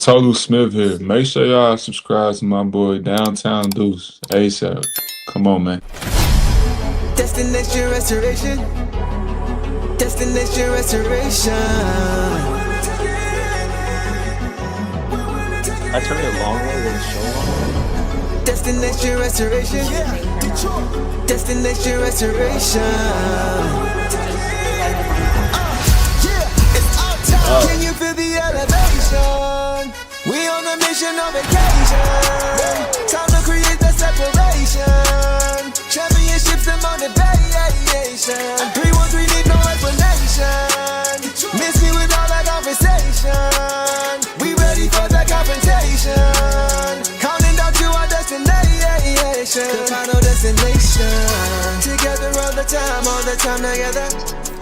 Total Smith here. Make sure y'all subscribe to my boy Downtown Deuce ASAP. Come on, man. Destination restoration. Destination restoration. I turned it long way with so long. Destination restoration. Destination restoration. It's Outtro. Can you feel the elevation? We on a mission on vacation. Time to create the separation. Championships and motivation. 313 need no explanation. Miss me with all that conversation. We ready for the confrontation. Counting down to our destination. The final destination. Together all the time together.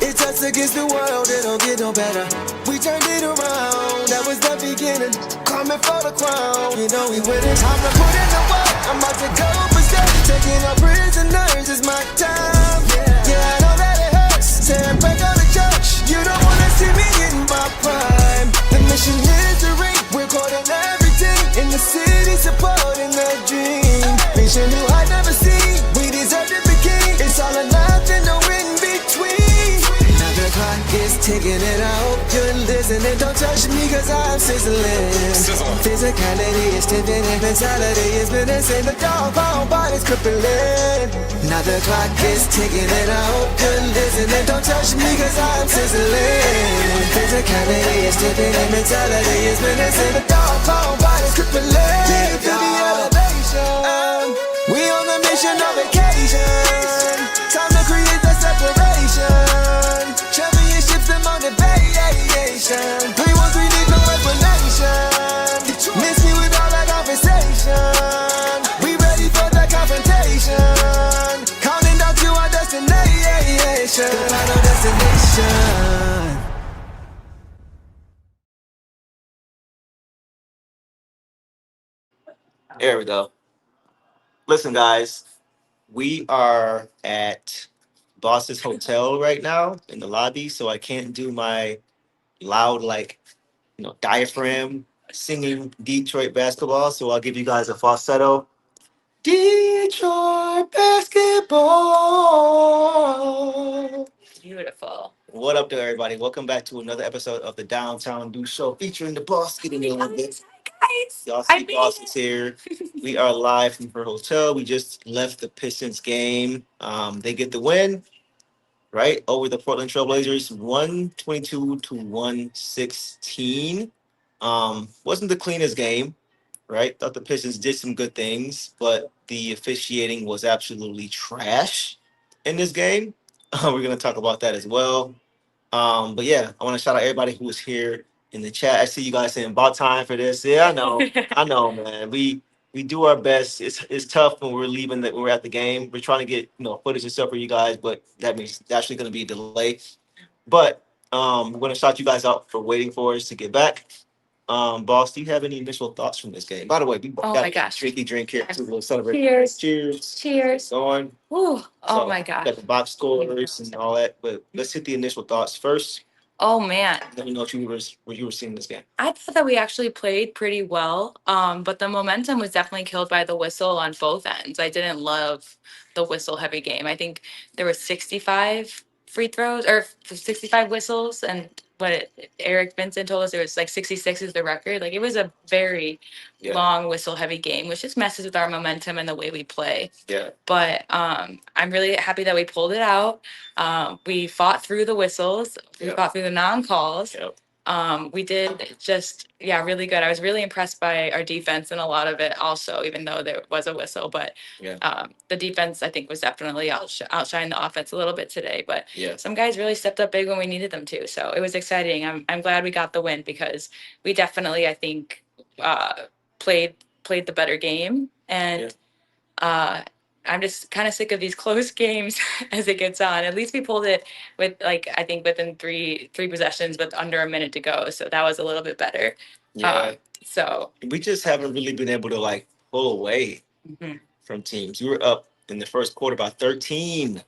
It's us against the world, it don't get no better. We turned it around, that was the beginning. Coming for the crown, you know we winning. Time to put in the work, I'm about to go for steps. Taking our prisoners, it's my time. Yeah, I know that it hurts. Saying break out the church, you don't wanna see me in my prime. The mission is to ring, we're caught in everything. In the city, supporting the dream. Mission new I never seen, we deserve to be king. It's all or nothing, no in between. The clock is ticking and I hope you're listening. Don't touch me cause I'm sizzling. Physicality is tipping and mentality is menacing. The doggone body's crippling. Now the clock is ticking and I hope you're listening. Don't touch me cause I'm sizzling. Physicality is tipping and mentality is menacing. The doggone body's crippling. Feel the elevation. We on a mission on vacation. Time to create the separation. Championships and motivation. 313 need no explanation. Miss me with all that conversation. We ready for the confrontation. Counting down to our destination. The final destination. There we go. Listen, guys, we are at Boss's Hotel right now in the lobby, so I can't do my loud, diaphragm singing Detroit basketball. So I'll give you guys a falsetto. Detroit basketball. Beautiful. What up, there, everybody? Welcome back to another episode of the Downtown Do Show featuring the boss getting a little bit. Guys, Y'all I see made Boss it. is here. We are live from her hotel. We just left the Pistons game. They get the win, right, over the Portland Trailblazers, 122 to 116. Wasn't the cleanest game, right? Thought the Pistons did some good things, but the officiating was absolutely trash in this game. We're gonna talk about that as well. But yeah, I want to shout out everybody who was here in the chat. I see you guys saying about time for this. Yeah, I know, man. We do our best. It's tough when we're leaving when we're at the game. We're trying to get footage and stuff for you guys, but that means it's actually going to be a delay. But we're going to shout you guys out for waiting for us to get back. Boss, do you have any initial thoughts from this game? By the way, we Oh got my a gosh. drinky drink here too. We'll celebrate. Cheers. Cheers. Cheers. Going. Ooh, oh So, my gosh. got the box scores and all that, but let's hit the initial thoughts first. Oh man. Let me know what you were seeing this game. I thought that we actually played pretty well. But the momentum was definitely killed by the whistle on both ends. I didn't love the whistle heavy game. I think there were 65 free throws or 65 whistles, and Eric Vincent told us it was like 66 is the record. Like it was a very long whistle heavy game, which just messes with our momentum and the way we play. Yeah. But I'm really happy that we pulled it out. We fought through the whistles. We fought through the non-calls. We did just, really good. I was really impressed by our defense and a lot of it also, even though there was a whistle. But the defense, I think, was definitely outshine the offense a little bit today. But some guys really stepped up big when we needed them to. So it was exciting. I'm glad we got the win because we definitely, I think, played the better game. And I'm just kind of sick of these close games as it gets on. At least we pulled it with I think within three possessions with under a minute to go. So that was a little bit better. Yeah. So We just haven't really been able to pull away from teams. We were up in the first quarter by 13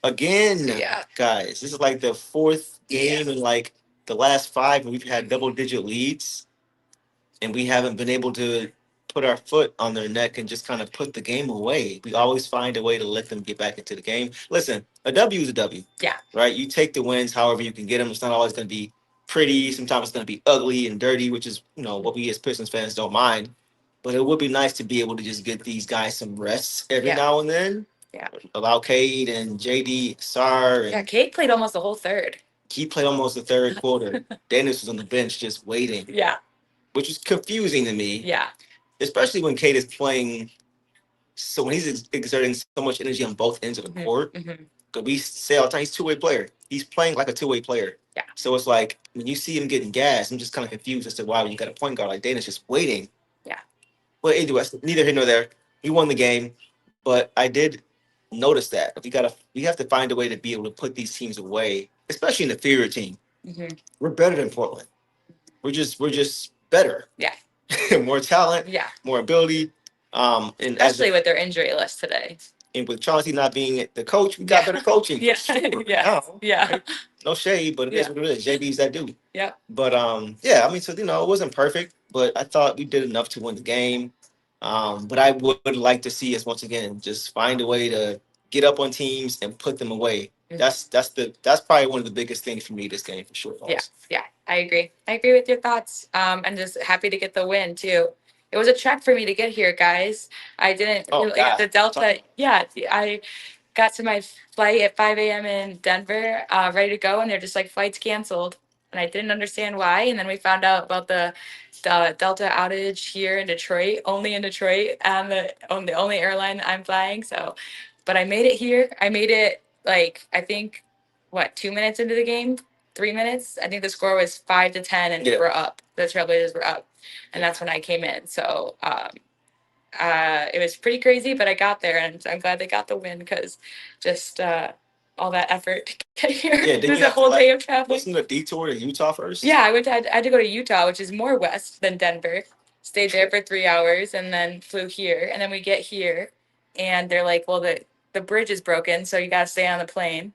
again. Yeah. Guys, this is the fourth game in the last 5 and we've had double digit leads. and we haven't been able to put our foot on their neck and just kind of put the game away. We always find a way to let them get back into the game. Listen, a W is a W. Yeah. Right? You take the wins however you can get them. It's not always going to be pretty. Sometimes it's going to be ugly and dirty, which is, what we as Pistons fans don't mind. But it would be nice to be able to just get these guys some rest every now and then. Yeah. Allow Cade and JD, Sar. Yeah, Cade played almost the whole third. He played almost the third quarter. Daniss was on the bench just waiting. Yeah. Which is confusing to me. Yeah. Especially when Cade is playing. So when he's exerting so much energy on both ends of the court. Because we say all the time, he's a two-way player. He's playing like a two-way player. Yeah. So it's like, when you see him getting gas, I'm just kind of confused as to why when you got a point guard like Daniss just waiting. Yeah. Well, anyway, neither here nor there. We won the game. But I did notice that. We have to find a way to be able to put these teams away, especially an inferior team. We're better than Portland. We're just better. Yeah. More talent. Yeah. More ability. And especially with their injury list today. And with Chauncey not being the coach, we got better coaching. Yeah. Sure. Yeah. Now, yeah. Right? No shade, but it is what it is. JB's that dude. Yeah. But yeah, I mean, so it wasn't perfect, but I thought we did enough to win the game. But I would like to see us once again just find a way to get up on teams and put them away. That's probably one of the biggest things for me this game for sure. Yeah, I agree. I agree with your thoughts. I'm just happy to get the win too. It was a trek for me to get here, guys. I didn't the Delta. Yeah, I got to my flight at 5 a.m. in Denver, ready to go, and they're just like, flights canceled, and I didn't understand why. And then we found out about the Delta outage here in Detroit, only in Detroit, and the only airline I'm flying. So, but I made it here. I made it I think 2 minutes into the game, 3 minutes. I think the score was 5-10, and we're up. The Trailblazers were up, and that's when I came in. So it was pretty crazy, but I got there, and I'm glad they got the win because just all that effort to get here. Yeah, it was a whole day of traveling. Wasn't a detour to Utah first? Yeah, I had to go to Utah, which is more west than Denver. Stayed there for 3 hours and then flew here. And then we get here, and they're like, well, the bridge is broken, so you got to stay on the plane.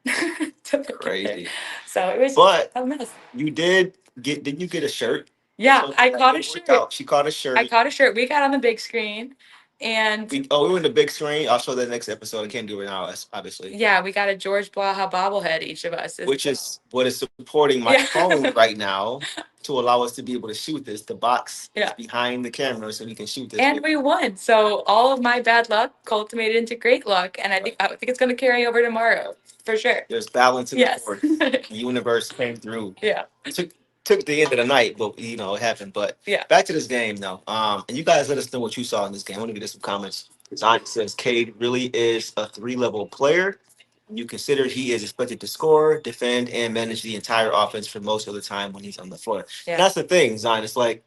Crazy. So it was a mess. Didn't you get a shirt? Yeah, So I caught a shirt. She caught a shirt. I caught a shirt. We got on the big screen. And we went the big screen. I'll show that next episode. I can't do it now, obviously. Yeah, we got a George Blaha bobblehead, each of us. Which is what is supporting my phone right now to allow us to be able to shoot this. The box is behind the camera so we can shoot this. And we won. So all of my bad luck culminated into great luck. And I think it's going to carry over tomorrow, for sure. There's balance in the court. The universe came through. Yeah. Took the end of the night, but it happened. But back to this game though. And you guys let us know what you saw in this game. I want to get some comments. Zion says Cade really is a 3-level player. You consider he is expected to score, defend, and manage the entire offense for most of the time when he's on the floor. Yeah. And that's the thing, Zion. It's like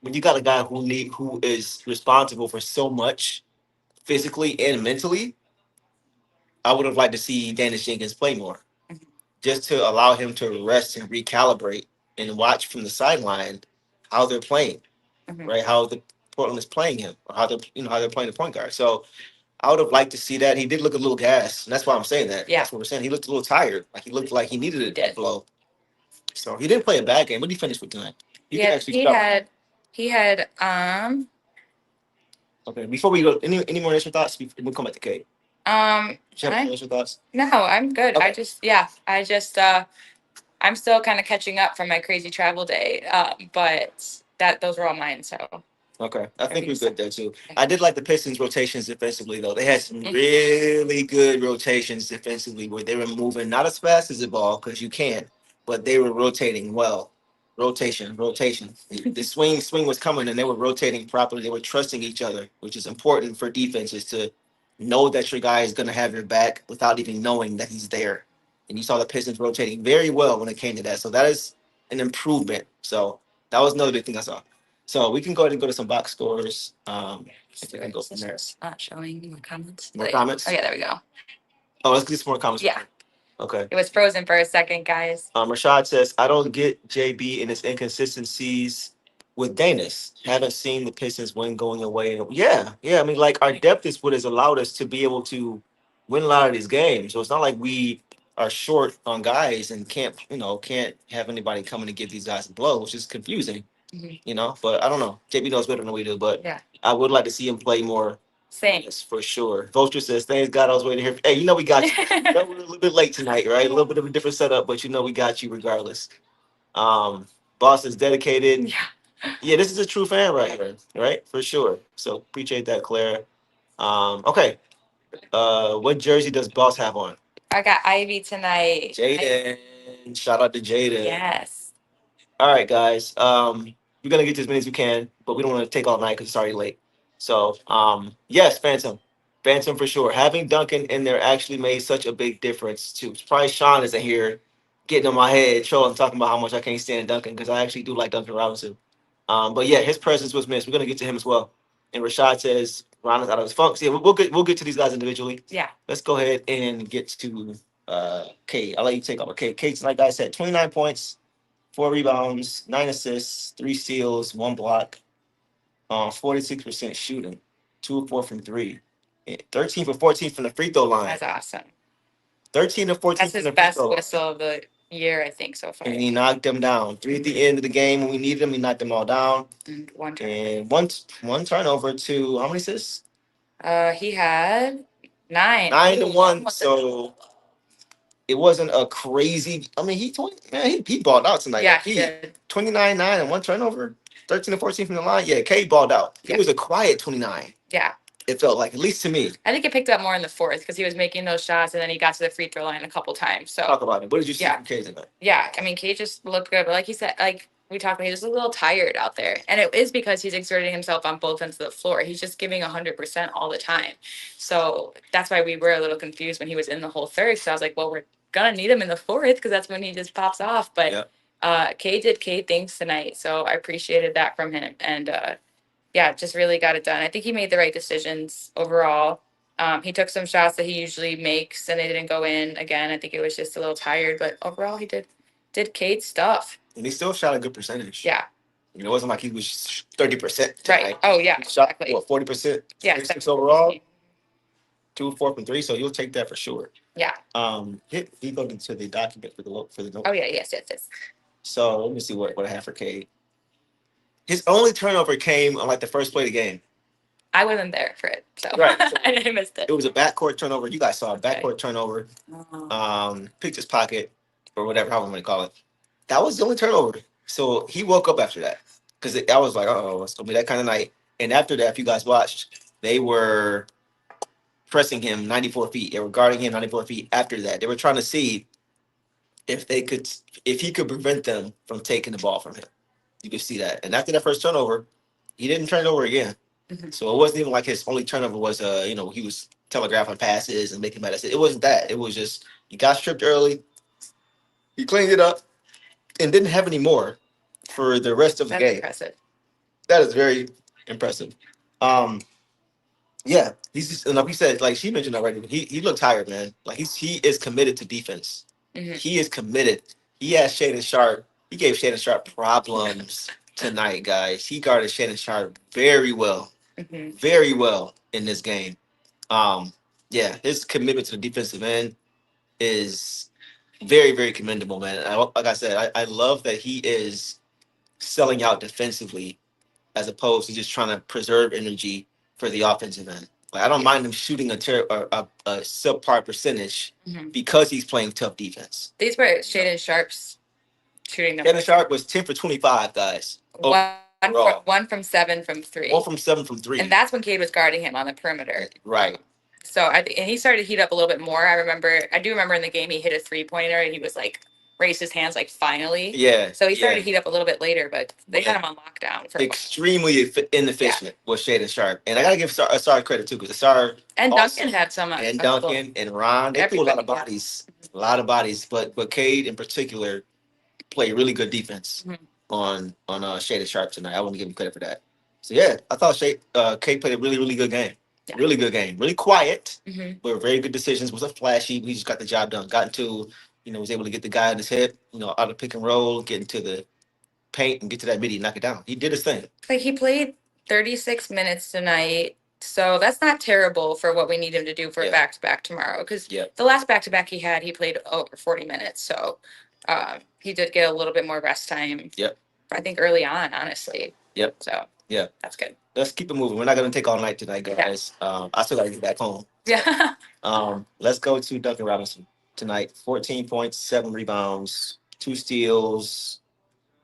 when you got a guy who is responsible for so much physically and mentally. I would have liked to see Daniss Jenkins play more, just to allow him to rest and recalibrate and watch from the sideline how they're playing, right? How the Portland is playing him, or how they're playing the point guard. So I would have liked to see that. He did look a little gassed, and that's why I'm saying that. Yeah. That's what we're saying. He looked a little tired. Like he looked like he needed a blow. So he didn't play a bad game. What did he finish with tonight? He had Okay, before we go, any more initial thoughts? We'll come back to Cade. Initial thoughts? No, I'm good. Okay. I'm still kind of catching up from my crazy travel day, but those were all mine. So okay, I think we're good there too. I did like the Pistons' rotations defensively, though. They had some really good rotations defensively, where they were moving not as fast as the ball because you can't, but they were rotating well. Rotation. The swing was coming, and they were rotating properly. They were trusting each other, which is important for defenses to know that your guy is going to have your back without even knowing that he's there. And you saw the Pistons rotating very well when it came to that. So that is an improvement. So that was another big thing I saw. So we can go ahead and go to some box scores. If we can go from there. Not showing more comments. More comments? Oh, yeah, there we go. Oh, let's get some more comments. Yeah. Okay. It was frozen for a second, guys. Rashad says, I don't get JB and his inconsistencies with Daniss. Haven't seen the Pistons win going away. Yeah. I mean, like, our depth is what has allowed us to be able to win a lot of these games. So it's not like we are short on guys and can't have anybody coming to give these guys a blow, which is confusing. You know, but I don't know. JB knows better than we do, but Yeah. I would like to see him play more. Same. Yes, for sure. Vulture says, thanks God I was waiting here. Hey, you know we got you. You know, we're a little bit late tonight, right? A little bit of a different setup, but you know we got you regardless. Boss is dedicated. Yeah, this is a true fan right here, right? For sure. So appreciate that, Claire. Okay. What jersey does Boss have on? I got Ivy tonight. Jaden. Shout out to Jaden. Yes. All right, guys. We're gonna get to as many as we can, but we don't want to take all night because it's already late. So, yes, Phantom for sure. Having Duncan in there actually made such a big difference too. Probably Sean isn't here, getting on my head, trolling, talking about how much I can't stand Duncan because I actually do like Duncan Robinson. But yeah, his presence was missed. We're gonna get to him as well. And Rashad says Ron is out of his funk. So yeah, we'll get to these guys individually. Yeah. Let's go ahead and get to Cade. I'll let you take over. Cade, like I said, 29 points, 4 rebounds, 9 assists, 3 steals, 1 block, 46% shooting, 2 of 4 from 3, 13 for 14 from the free throw line. That's awesome. 13 to 14 That's from his the free best throw line. whistle of the year, I think, so far. And he knocked them down. 3 at the end of the game when we needed them, he knocked them all down. And one turn. And one turnover to how many assists? He had 9. 9 to Ooh, 1. almost So it wasn't a crazy. I mean, he balled out tonight. Yeah, Like, he did. 29-9 and 1 turnover, 13 to 14 from the line. Yeah, Cade balled out. Yeah. It was a quiet 29. Yeah. It felt like, at least to me. I think it picked up more in the fourth because he was making those shots and then he got to the free throw line a couple times. So Talk about it. What did you see Yeah. from Cade tonight? yeah, I mean, Cade just looked good, but like he said, like we talked about, he was a little tired out there, and it is because he's exerting himself on both ends of the floor. He's just giving 100% all the time. So that's why we were a little confused when he was in the whole third. So I was like, well, we're gonna need him in the fourth because that's when he just pops off. But Cade did Cade things tonight, so I appreciated that from him, and yeah, just really got it done. I think he made the right decisions overall. He took some shots that he usually makes and they didn't go in. Again, I think it was just a little tired, but overall he did Cade stuff. And he still shot a good percentage. Yeah. You know, it wasn't like he was 30%. Right. Oh yeah. He shot Exactly. what, 40%? Yeah. 36 overall. 2 4 from 3, so you'll take that for sure. Yeah. He looked into the document for the note. Oh yeah. Yes. So let me see what I have for Cade. His only turnover came on like the first play of the game. I wasn't there for it, so Right. I missed it. It was a backcourt turnover. You guys saw a backcourt Okay. turnover. Oh. Picked his pocket or whatever, however you want to call it. That was the only turnover. So he woke up after that because I was like, oh, it's gonna be that kind of night. And after that, if you guys watched, they were pressing him 94 feet. They were guarding him 94 feet. After that, they were trying to see if he could prevent them from taking the ball from him. You could see that. And after that first turnover, he didn't turn it over again. Mhm. So it wasn't even like his only turnover was he was telegraphing passes and making bad decisions. It wasn't that. It was just he got stripped early. He cleaned it up and didn't have any more for the rest of the That's game. impressive. That is very impressive. Yeah, he's just, and like we said, like she mentioned already, he looked tired, man. Like he is committed to defense. Mhm. He is committed. He has Shaedon Sharp. He gave Shaedon Sharp problems tonight, guys. He guarded Shaedon Sharp very well in this game. Yeah, his commitment to the defensive end is very, very commendable, man. Like I said, I love that he is selling out defensively as opposed to just trying to preserve energy for the offensive end. Like I don't mind him shooting a subpar percentage Mhm. because he's playing tough defense. These were Shaedon Sharp's shooting Shaedon numbers. Sharp was 10 for 25, guys. Overall. 1 from 7 from 3. 1 from 7 from 3. And that's when Cade was guarding him on the perimeter. Right. So and he started to heat up a little bit more. I do remember in the game he hit a 3-pointer and he was like raised his hands like finally. Yeah. So he started to heat up a little bit later, but they had him on lockdown for extremely inefficient was Shaedon Sharp. And I gotta give Ausar credit too, because Ausar and also, Duncan had some and Duncan and Ron, they threw a lot of bodies. A lot of bodies. But Cade in particular played really good defense on Shaedon Sharp tonight. I want to give him credit for that. So yeah, I thought Cade played a really, really good game. Yeah. Really good game. Really quiet, but very good decisions. Was a flashy. We just got the job done. Got into, was able to get the guy in his hip, out of pick and roll, get into the paint and get to that midi, knock it down. He did his thing. Like he played 36 minutes tonight. So that's not terrible for what we need him to do for a back-to-back tomorrow. Because the last back-to-back he played over 40 minutes. So he did get a little bit more rest time. Yep. I think early on, honestly. Yep. So Yeah. that's good. Let's keep it moving. We're not going to take all night tonight, guys. I still got to get back home. Yeah. Let's go to Duncan Robinson tonight. 14 points, 7 rebounds, 2 steals,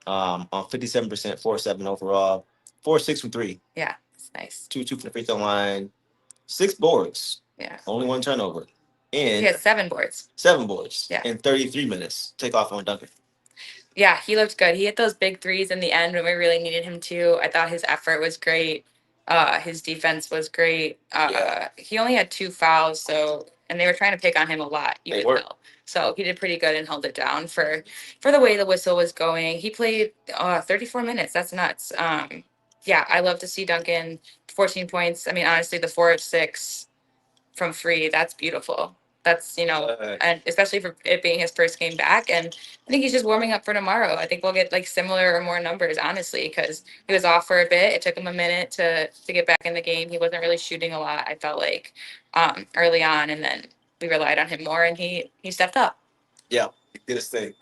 on 57%, 4-7 overall, 4-6 from 3. Yeah, it's nice. 2-2 from the free throw line, 6 boards. Yeah. Only 1 turnover. He And had 7 boards. 7 boards. Yeah. In 33 minutes. Take off on Duncan. Yeah, he looked good. He hit those big threes in the end when we really needed him to. I thought his effort was great. His defense was great. He only had 2 fouls, and they were trying to pick on him a lot. You could tell. So he did pretty good and held it down for the way the whistle was going. He played 34 minutes. That's nuts. Yeah, I love to see Duncan 14 points. I mean, honestly, the 4 of 6 from 3, that's beautiful. That's, and especially for it being his first game back. And I think he's just warming up for tomorrow. I think we'll get like similar or more numbers, honestly, because he was off for a bit. It took him a minute to get back in the game. He wasn't really shooting a lot, I felt like, early on. And then we relied on him more, and he stepped up. Yeah, he did his thing.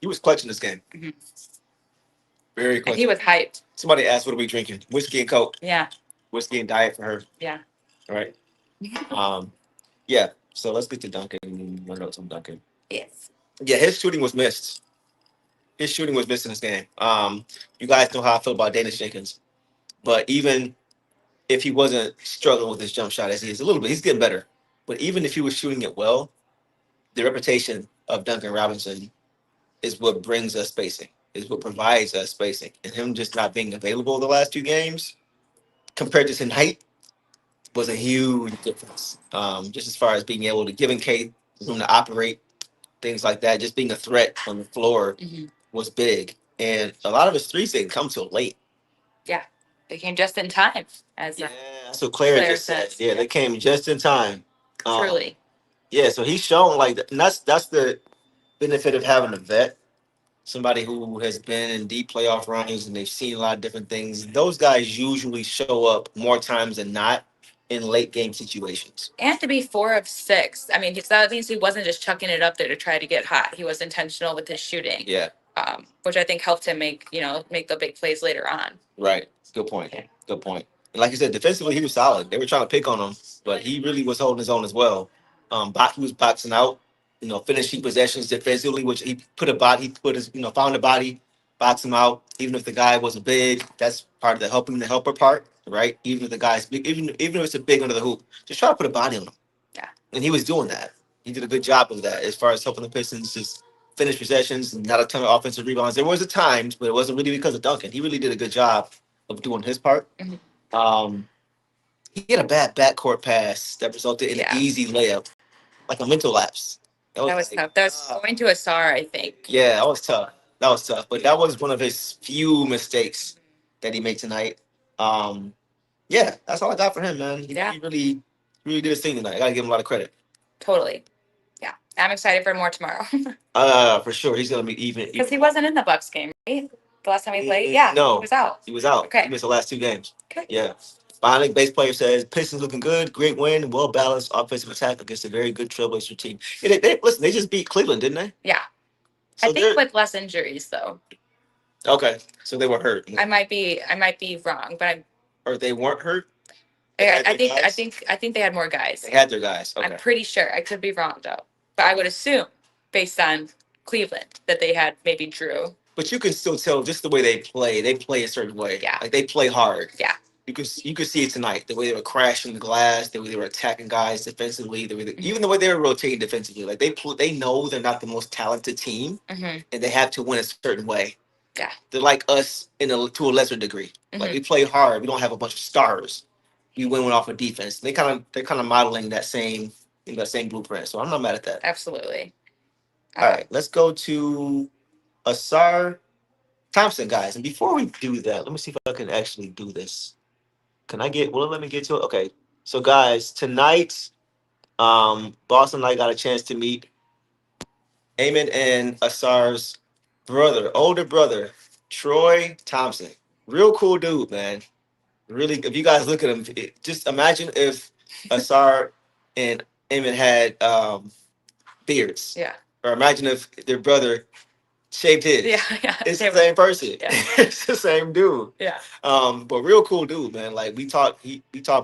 He was clutching this game. Mm-hmm. Very clutch. And he was hyped. Somebody asked, what are we drinking? Whiskey and Coke. Yeah. Whiskey and diet for her. Yeah. All right. Yeah. So let's get to Duncan. My notes on Duncan. Yes. Yeah, his shooting was missed. His shooting was missed in this game. You guys know how I feel about Daniss Jenkins. But even if he wasn't struggling with his jump shot as he is a little bit, he's getting better. But even if he was shooting it well, the reputation of Duncan Robinson is what brings us spacing, is what provides us spacing. And him just not being available the last 2 games compared to tonight was a huge difference. Just as far as being able to give Cade room to operate, things like that, just being a threat on the floor was big. And a lot of his threes didn't come till late. Yeah, they came just in time. That's what Claire just said. Yeah, they came just in time. Truly. Yeah, so he's shown like that. And that's the benefit of having a vet, somebody who has been in deep playoff runs and they've seen a lot of different things. Those guys usually show up more times than not in late game situations. And to be 4 of 6. I mean, that means he wasn't just chucking it up there to try to get hot. He was intentional with his shooting. Yeah. Which I think helped him make the big plays later on. Right. Good point. Good point. And like you said, defensively, he was solid. They were trying to pick on him, but he really was holding his own as well. He was boxing out, finishing possessions defensively, which he found a body, box him out. Even if the guy wasn't big, that's part of the helper part, right? Even if the guy's big, even if it's a big under the hoop, just try to put a body on him. Yeah. And he was doing that. He did a good job of that as far as helping the Pistons just finish possessions, not a ton of offensive rebounds. There was at times, but it wasn't really because of Duncan. He really did a good job of doing his part. Mm-hmm. He had a bad backcourt pass that resulted in an easy layup, like a mental lapse. That was tough. That was going to Ausar, I think. Yeah, that was tough. But that was one of his few mistakes that he made tonight. Yeah, that's all I got for him, man. He really did his thing tonight. I gotta give him a lot of credit. Totally. Yeah. I'm excited for more tomorrow. For sure. He's gonna be even. Because he wasn't in the Bucks game, right? The last time he played? Yeah. No. He was out. He was out. Okay. He missed the last 2 games. Okay. Yeah. Finally, base player says, Pistons looking good, great win, well-balanced offensive attack against a very good Trailblazer team. Yeah, they just beat Cleveland, didn't they? Yeah. So I think with less injuries, though. Okay. So they were hurt. I might be wrong, but Or they weren't hurt? I think they had more guys. They had their guys. Okay. I'm pretty sure. I could be wrong, though. But I would assume, based on Cleveland, that they had maybe Drew. But you can still tell just the way they play. They play a certain way. Yeah. Like, they play hard. Yeah. You could see it tonight. The way they were crashing the glass, the way they were attacking guys defensively, even the way they were rotating defensively. Like they know they're not the most talented team, and they have to win a certain way. Yeah, they're like us to a lesser degree. Like we play hard. We don't have a bunch of stars. We win off of defense. They're kind of modeling that same blueprint. So I'm not mad at that. Absolutely. All right, let's go to Ausar Thompson, guys. And before we do that, let me see if I can actually do this. Will it let me get to it? Okay. So, guys, tonight, Boston and I got a chance to meet Eamon and Asar's older brother, Troy Thompson. Real cool dude, man. Really, if you guys look at him, just imagine if Ausar and Eamon had beards. Yeah. Or imagine if their brother shaved his. Yeah. It's the same person. Yeah. It's the same dude. Yeah. But real cool dude, man. Like we talk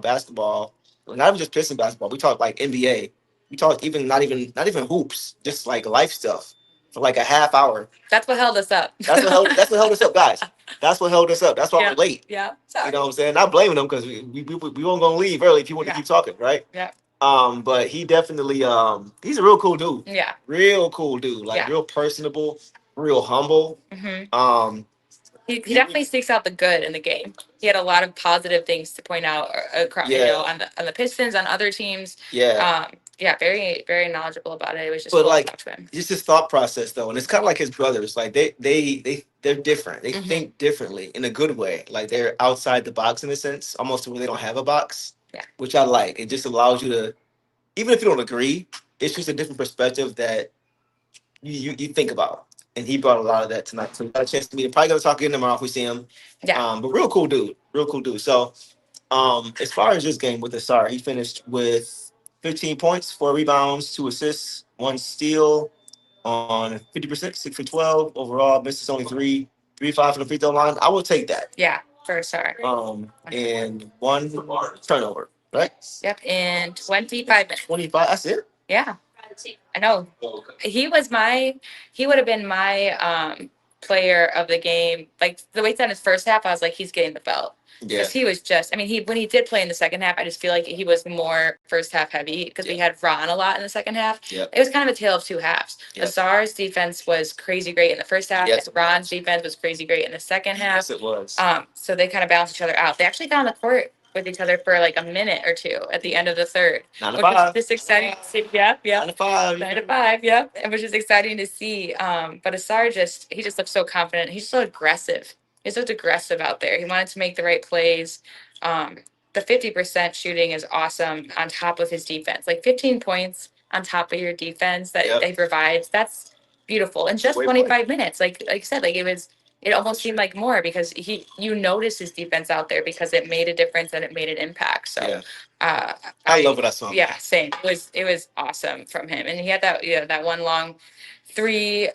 basketball, not even just Piston basketball. We talk like NBA. We talk even not even hoops, just like life stuff for like a half hour. That's what held us up. That's what held us up, guys. That's what held us up. That's why we're late. Yeah. You know what I'm saying? Not blaming him because we weren't gonna leave early if you want to keep talking, right? Yeah. But he definitely he's a real cool dude. Yeah. Real cool dude. Like real personable, real humble. He definitely sticks out the good in the game. He had a lot of positive things to point out across, on the Pistons, on other teams. Yeah. Very, very knowledgeable about it. It was just but cool like to talk to him. just his thought process though, and it's kind of like his brothers. Like they're different. They think differently in a good way. Like they're outside the box in a sense, almost to where they don't have a box. Yeah. Which I like. It just allows you to, even if you don't agree, it's just a different perspective that you think about. And he brought a lot of that tonight. So we got a chance to meet him. Probably gonna talk again tomorrow if we see him. Yeah. But real cool dude. Real cool dude. So as far as this game with Ausar, he finished with 15 points, 4 rebounds, 2 assists, 1 steal on 50%, 6 for 12 overall. Misses only 3 5 from the free throw line. I will take that. Yeah, for sure. And 1 turnover, right? Yep, in 25 minutes. 25. That's it. Yeah, I know. He would have been my player of the game. Like the way it's done his first half, I was like, he's getting the belt. Yeah. Because he was just, when he did play in the second half, I just feel like he was more first half heavy because we had Ron a lot in the second half. Yep. It was kind of a tale of two halves. Yep. Ausar's defense was crazy great in the first half. Yes, and Ron's defense was crazy great in the second half. Yes, it was. So they kind of balanced each other out. They actually got on the court with each other for like a minute or two at the end of the third. 9 to 5. This exciting to see. Yeah. 9 to 5. 9 to 5, yeah. It was just exciting to see. But Ausar he just looked so confident. He's so aggressive. He's looked aggressive out there. He wanted to make the right plays. The 50% shooting is awesome on top of his defense. Like 15 points on top of your defense that he provides. That's beautiful. In just 25 minutes. Like you said, like it almost seemed like more because you noticed his defense out there because it made a difference and it made an impact. So I love what I saw. Yeah, same. It was awesome from him. And he had that one long 3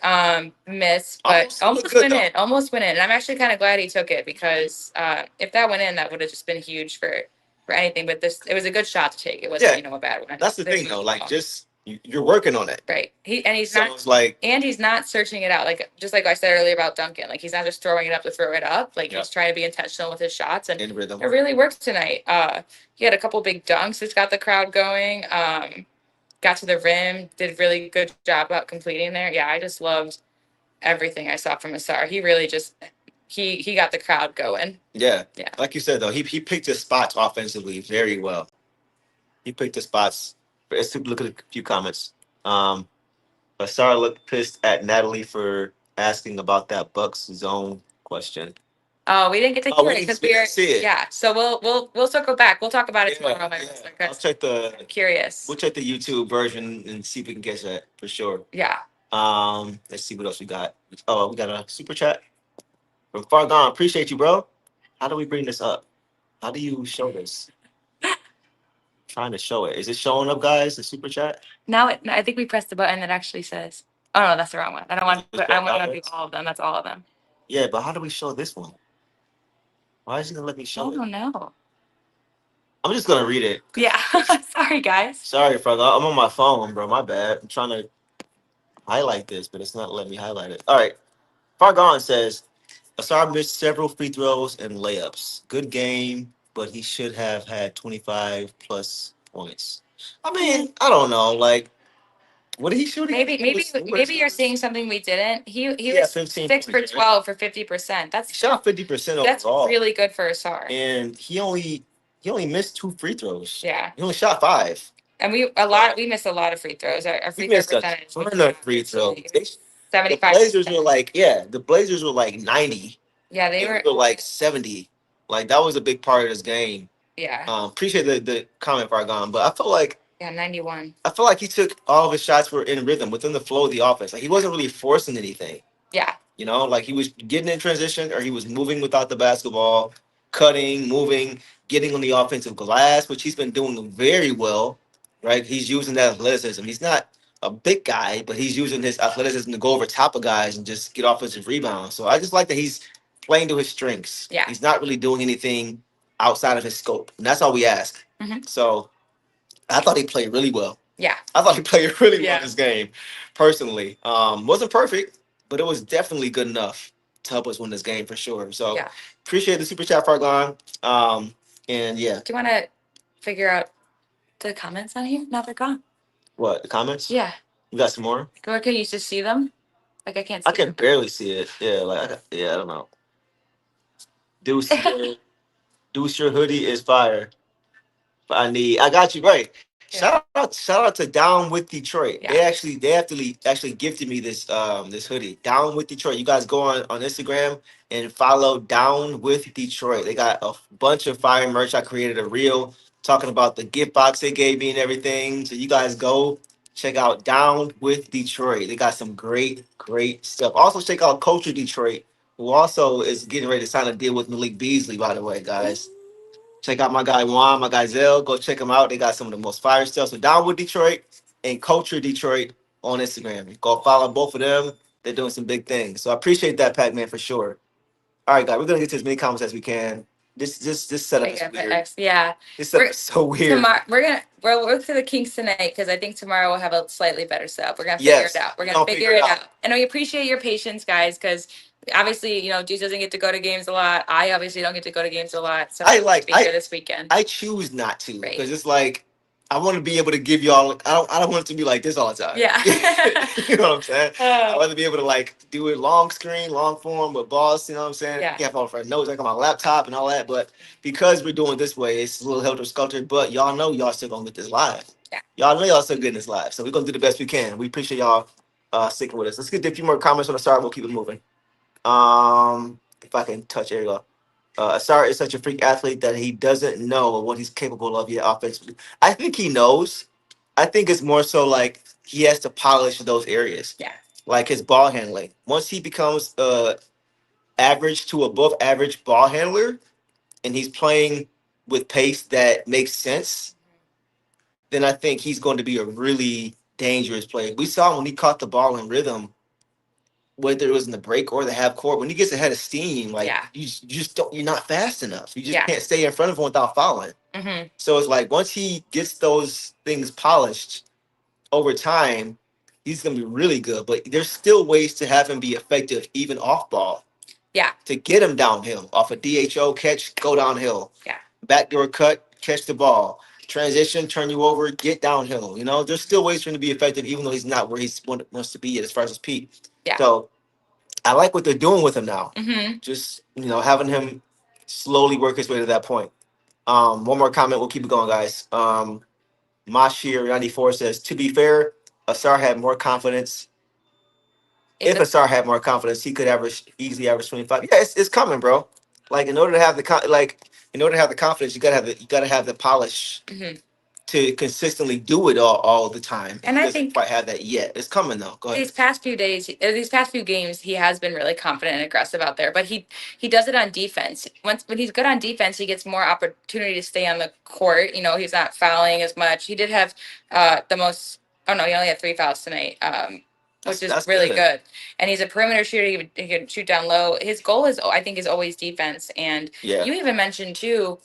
miss, but almost went in. And I'm actually kind of glad he took it because if that went in, that would have just been huge for anything. But it was a good shot to take. It wasn't a bad one. That's the thing though. Like just you're working on it. Right. He's not searching it out. Like just like I said earlier about Duncan. Like he's not just throwing it up to throw it up. Like he's trying to be intentional with his shots, and it really worked tonight. He had a couple big dunks which got the crowd going. Got to the rim, did a really good job about completing there. Yeah, I just loved everything I saw from Ausar. He really just he got the crowd going. Yeah. Like you said though, he picked his spots offensively very well. He picked his spots. Let's look at a few comments. Ausar looked pissed at Natalie for asking about that Bucks zone question. Oh, we didn't get to hear it because we see it. Yeah, so we'll circle back. We'll talk about it tomorrow. I'll check I'm curious. We'll check the YouTube version and see if we can catch that for sure. Yeah. Let's see what else we got. Oh, we got a super chat from Far Gone. Appreciate you, bro. How do we bring this up? How do you show this? Trying to show it. Is it showing up, guys? The super chat? Now I think we pressed the button that actually says. Oh no, that's the wrong one. I want to do all of them. That's all of them. Yeah, but how do we show this one? Why is he gonna let me show it? I don't know. I'm just gonna read it. Yeah. Sorry, guys. Sorry, brother. I'm on my phone, bro. My bad. I'm trying to highlight this, but it's not letting me highlight it. All right. Far Gone says, Ausar missed several free throws and layups. Good game, but he should have had 25 plus points. I mean, I don't know. Like, what did he shoot? Maybe you're seeing something we didn't. He was 6 for 12 for 50%. He shot 50% overall. That's really good for Ausar. And he only missed 2 free throws. Yeah. He only shot 5. And we missed a lot of free throws. Our free throw percentage. A ton of free throws. 75%. The Blazers were like 90. Yeah, they were like 70. Like that was a big part of this game. Yeah. Appreciate the comment, Far Gone, but I feel like 91. I feel like he took all of his shots were in rhythm within the flow of the offense. Like he wasn't really forcing anything. Yeah. You know, like he was getting in transition or he was moving without the basketball, cutting, moving, getting on the offensive glass, which he's been doing very well. Right? He's using that athleticism. He's not a big guy, but he's using his athleticism to go over top of guys and just get offensive rebounds. So I just like that he's playing to his strengths. Yeah. He's not really doing anything outside of his scope, and that's all we ask. So I thought he played really well. Yeah. I thought he played really well this game, personally. Wasn't perfect, but it was definitely good enough to help us win this game for sure. So appreciate the super chat, Fargon. And yeah. Do you want to figure out the comments on here? Now they're gone. What, the comments? Yeah. You got some more? Or can you just see them? Like I can't see I can them. barely see it. Yeah, I don't know. Deuce, your hoodie is fire. But I got you right. Shout out to Down with Detroit. Yeah. They actually gifted me this this hoodie. Down with Detroit. You guys go on Instagram and follow Down with Detroit. They got a bunch of fire merch. I created a reel talking about the gift box they gave me and everything. So you guys go check out Down with Detroit. They got some great stuff. Also check out Culture Detroit, who also is getting ready to sign a deal with Malik Beasley, by the way, guys. Check out my guy Juan, my guy Zell. Go check them out. They got some of the most fire stuff. So Down with Detroit and Culture Detroit on Instagram. Go follow both of them. They're doing some big things. So I appreciate that, Pac-Man, for sure. All right, guys, we're gonna get to as many comments as we can. This setup is weird. Yeah. This setup is so weird. Tomorrow we'll work through the kinks tonight because I think tomorrow we'll have a slightly better setup. We're gonna figure it out. We're gonna figure it out. And we appreciate your patience, guys, because obviously, Juice doesn't get to go to games a lot. I obviously don't get to go to games a lot. So be here this weekend. I choose not to because it's like I want to be able to give y'all. I don't want it to be like this all the time. Yeah. You know what I'm saying? I want to be able to like do it long screen, long form with balls. You know what I'm saying? Yeah. Can't fall for notes like on my laptop and all that. But because we're doing it this way, it's a little helter skelter. But y'all know y'all still gonna get this live. Yeah. Y'all know y'all still getting this live. So we're gonna do the best we can. We appreciate y'all sticking with us. Let's get a few more comments on the start. We'll keep it moving. If I can touch, there you go. Ausar is such a freak athlete that he doesn't know what he's capable of yet offensively. I think he knows. I think it's more so like he has to polish those areas. Yeah. Like his ball handling. Once he becomes average to above average ball handler and he's playing with pace that makes sense, then I think he's going to be a really dangerous player. We saw when he caught the ball in rhythm, whether it was in the break or the half court, when he gets ahead of steam, like you just don't, you're not fast enough. You just can't stay in front of him without fouling. Mm-hmm. So it's like once he gets those things polished over time, he's gonna be really good. But there's still ways to have him be effective, even off ball. Yeah. To get him downhill, off a DHO catch, go downhill. Yeah. Backdoor cut, catch the ball. Transition, turn you over, get downhill. There's still ways for him to be effective, even though he's not where he wants to be as far as his peak. Yeah. So I like what they're doing with him now. Mm-hmm. Just having him slowly work his way to that point. One more comment. We'll keep it going, guys. Mashir94 says, to be fair, Ausar had more confidence. If Ausar had more confidence, he could easily average 25. Yeah, it's coming, bro. Like in order to have the confidence, you gotta have the polish. Mm-hmm. To consistently do it all the time. And he I think quite have that yet. It's coming though. Go ahead. These past few games, he has been really confident and aggressive out there. But he does it on defense. When he's good on defense, he gets more opportunity to stay on the court. He's not fouling as much. He did have the most. Oh no, he only had 3 fouls tonight, which is really good. And he's a perimeter shooter. He can shoot down low. His goal is always defense. And you even mentioned too.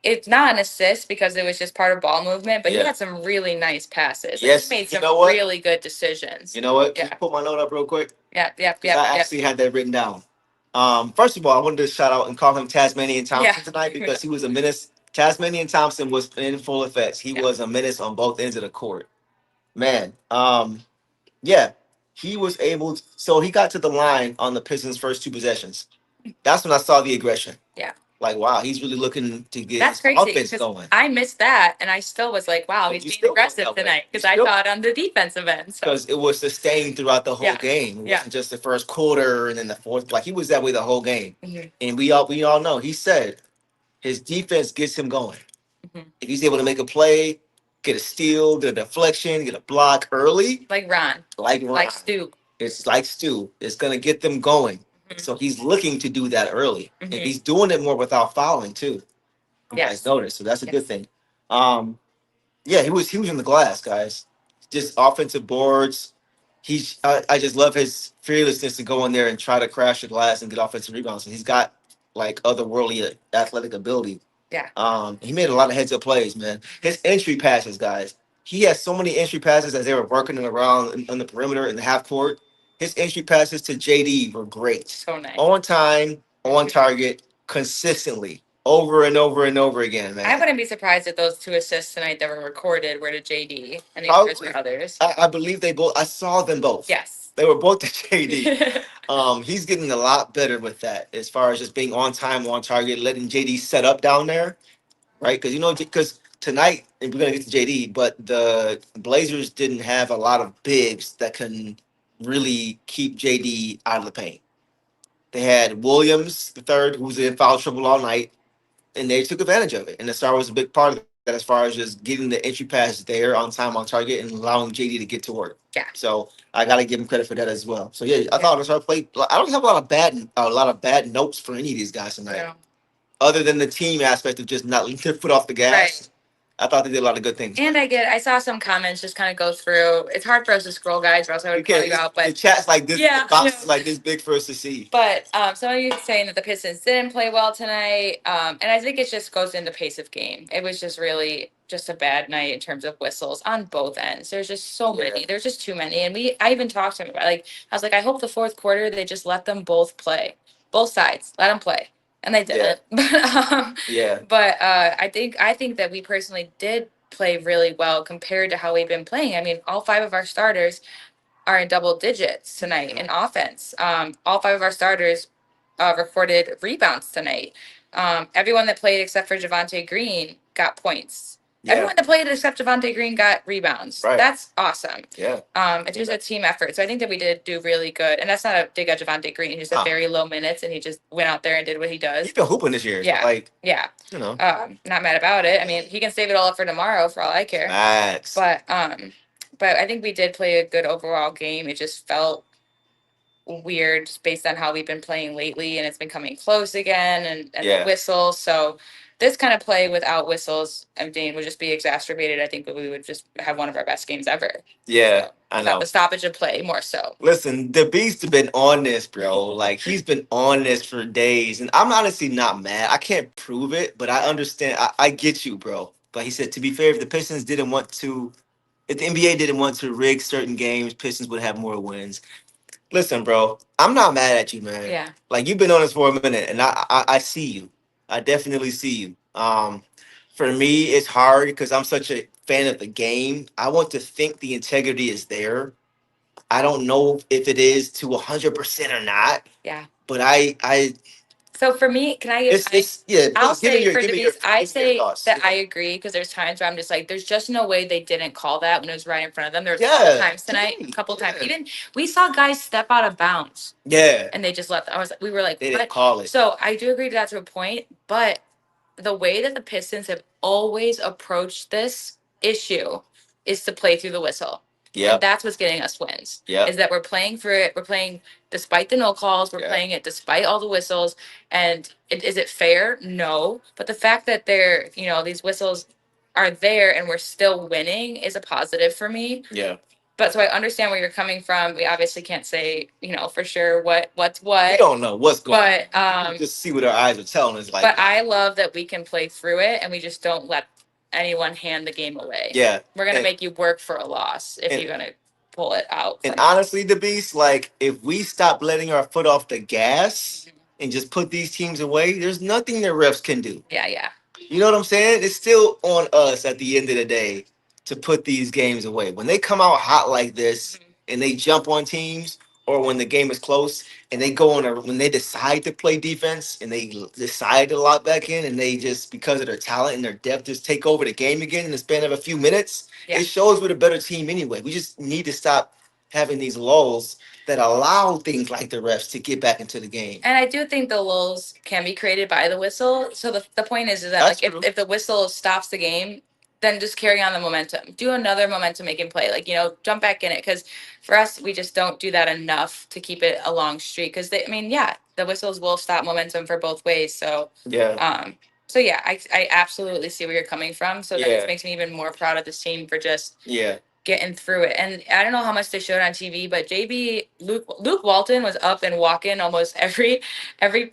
It's not an assist because it was just part of ball movement, but he had some really nice passes. Yes, he made some really good decisions. You know what? Can you pull my note up real quick? Yeah. I actually had that written down. First of all, I wanted to shout out and call him Tasmanian Thompson tonight because he was a menace. Tasmanian Thompson was in full effect. He was a menace on both ends of the court. Man, he was able to, so he got to the line on the Pistons' first 2 possessions. That's when I saw the aggression. Yeah. Like, wow, he's really looking to get That's crazy, offense going. I missed that, and I still was like, wow, he's being aggressive tonight because I thought on the defensive end. Because it was sustained throughout the whole game. It wasn't just the first quarter and then the fourth. Like, he was that way the whole game. Mm-hmm. And we all know, he said his defense gets him going. Mm-hmm. If he's able to make a play, get a steal, get a deflection, get a block early. Like Ron. Like Stu. It's like Stu. It's going to get them going. So he's looking to do that early, and he's doing it more without fouling too. You guys notice, so that's a good thing. He was in the glass, guys. just offensive boards. I just love his fearlessness to go in there and try to crash the glass and get offensive rebounds. And he's got like otherworldly athletic ability. Yeah. He made a lot of heads up plays, man. His entry passes, guys. He has so many entry passes as they were working around on the perimeter in the half court. His entry passes to JD were great. So nice. On time, on target, consistently, over and over and over again, man. I wouldn't be surprised if those 2 assists tonight that were recorded were to JD and the others were others. I believe they both. I saw them both. Yes. They were both to JD. He's getting a lot better with that as far as just being on time, on target, letting JD set up down there, right? Because tonight, and we're gonna get to JD, but the Blazers didn't have a lot of bigs that can really keep JD out of the paint. They had Williams the third, who was in foul trouble all night, and they took advantage of it. And the star was a big part of that as far as just getting the entry pass there on time, on target, and allowing JD to get to work. Yeah. So I gotta give him credit for that as well. So yeah, I thought the star played. I don't have a lot of bad notes for any of these guys tonight, Yeah. other than the team aspect of just not letting their foot off the gas. Right. I thought they did a lot of good things. And I saw some comments just kind of go through. It's hard for us to scroll, guys, or else I would call you out. The But chat's like this, Yeah, the box yeah. is like this big for us to see. But some of you saying that the Pistons didn't play well tonight, and I think it just goes into pace of game. It was just really just a bad night in terms of whistles on both ends. There's just so many. There's just too many. And I even talked to him about I was like, I hope the fourth quarter they just let them both play, both sides, let them play, and they didn't. Yeah. But I think that we personally did play really well compared to how we've been playing. I mean, all 5 of our starters are in double digits tonight in offense. All 5 of our starters recorded rebounds tonight. Everyone that played except for Javonte Green got points. Yeah. Everyone that played except Javonte Green got rebounds. Right. That's awesome. Yeah. It's just a team effort. So I think that we did do really good. And that's not a dig at Javonte Green. He just had very low minutes, and he just went out there and did what he does. He's been hooping this year. Yeah. Like, Yeah. you know. Not mad about it. I mean, he can save it all up for tomorrow for all I care. Max. But I think we did play a good overall game. It just felt weird just based on how we've been playing lately, and it's been coming close again, and the whistle. So this kind of play without whistles, I mean, would just be exacerbated. I think that we would just have one of our best games ever. Yeah, So, I know. The stoppage of play more so. Listen, the Beast has been on this, bro. Like, he's been on this for days, and I'm honestly not mad. I can't prove it, but I understand. I get you, bro. But he said, to be fair, if the Pistons didn't want to, if the NBA didn't want to rig certain games, Pistons would have more wins. Listen, bro, I'm not mad at you, man. Yeah. Like, you've been on this for a minute, and I see you. I definitely see you. For me, it's hard because I'm such a fan of the game. I want to think the integrity is there. I don't know if it is to 100% or not. Yeah. But I So for me, can I? I'll say for the Beast, I say that I agree because there's times where I'm just like, there's just no way they didn't call that when it was right in front of them. There was a couple times tonight, a couple times. Even we saw guys step out of bounds. Yeah. And they just left. We were like, they didn't call it. So I do agree with that to a point, but the way that the Pistons have always approached this issue is to play through the whistle. Yeah. And that's what's getting us wins. Yeah. Is that we're playing for it. We're playing despite the no calls. We're playing it despite all the whistles. And is it fair? No. But the fact that these whistles are there and we're still winning is a positive for me. Yeah. But so I understand where you're coming from. We obviously can't say, for sure what's what. We don't know what's going on. But we just see what our eyes are telling us. Like, but I love that we can play through it and we just don't let anyone hand the game away. Yeah. We're gonna make you work for a loss if you're gonna pull it out. And honestly, the Beast, like, if we stop letting our foot off the gas and just put these teams away, there's nothing the refs can do. Yeah. You know what I'm saying? It's still on us at the end of the day to put these games away. When they come out hot like this and they jump on teams, or when the game is close and they go when they decide to play defense and they decide to lock back in and they just, because of their talent and their depth, just take over the game again in the span of a few minutes, it shows we're the better team anyway. We just need to stop having these lulls that allow things like the refs to get back into the game. And I do think the lulls can be created by the whistle. So the point is that if the whistle stops the game, then just carry on the momentum. Do another momentum-making play. Jump back in it. Because for us, we just don't do that enough to keep it a long streak. Because, the whistles will stop momentum for both ways. So, I absolutely see where you're coming from. So that just makes me even more proud of this team for just getting through it. And I don't know how much they showed on TV, but Luke Walton was up and walking almost every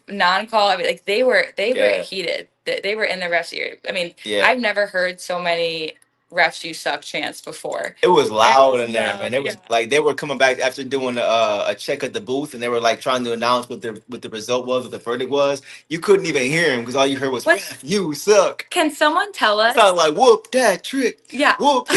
non-call. I mean, like they were heated. They were in the refs' ear. I mean, I've never heard so many refs you suck chants before. It was loud in there, man. It was like they were coming back after doing a check at the booth, and they were like trying to announce what the result was, what the verdict was. You couldn't even hear him because all you heard was "Ref, you suck." Can someone tell us? It sounded like whoop that trick. Yeah. Whoop.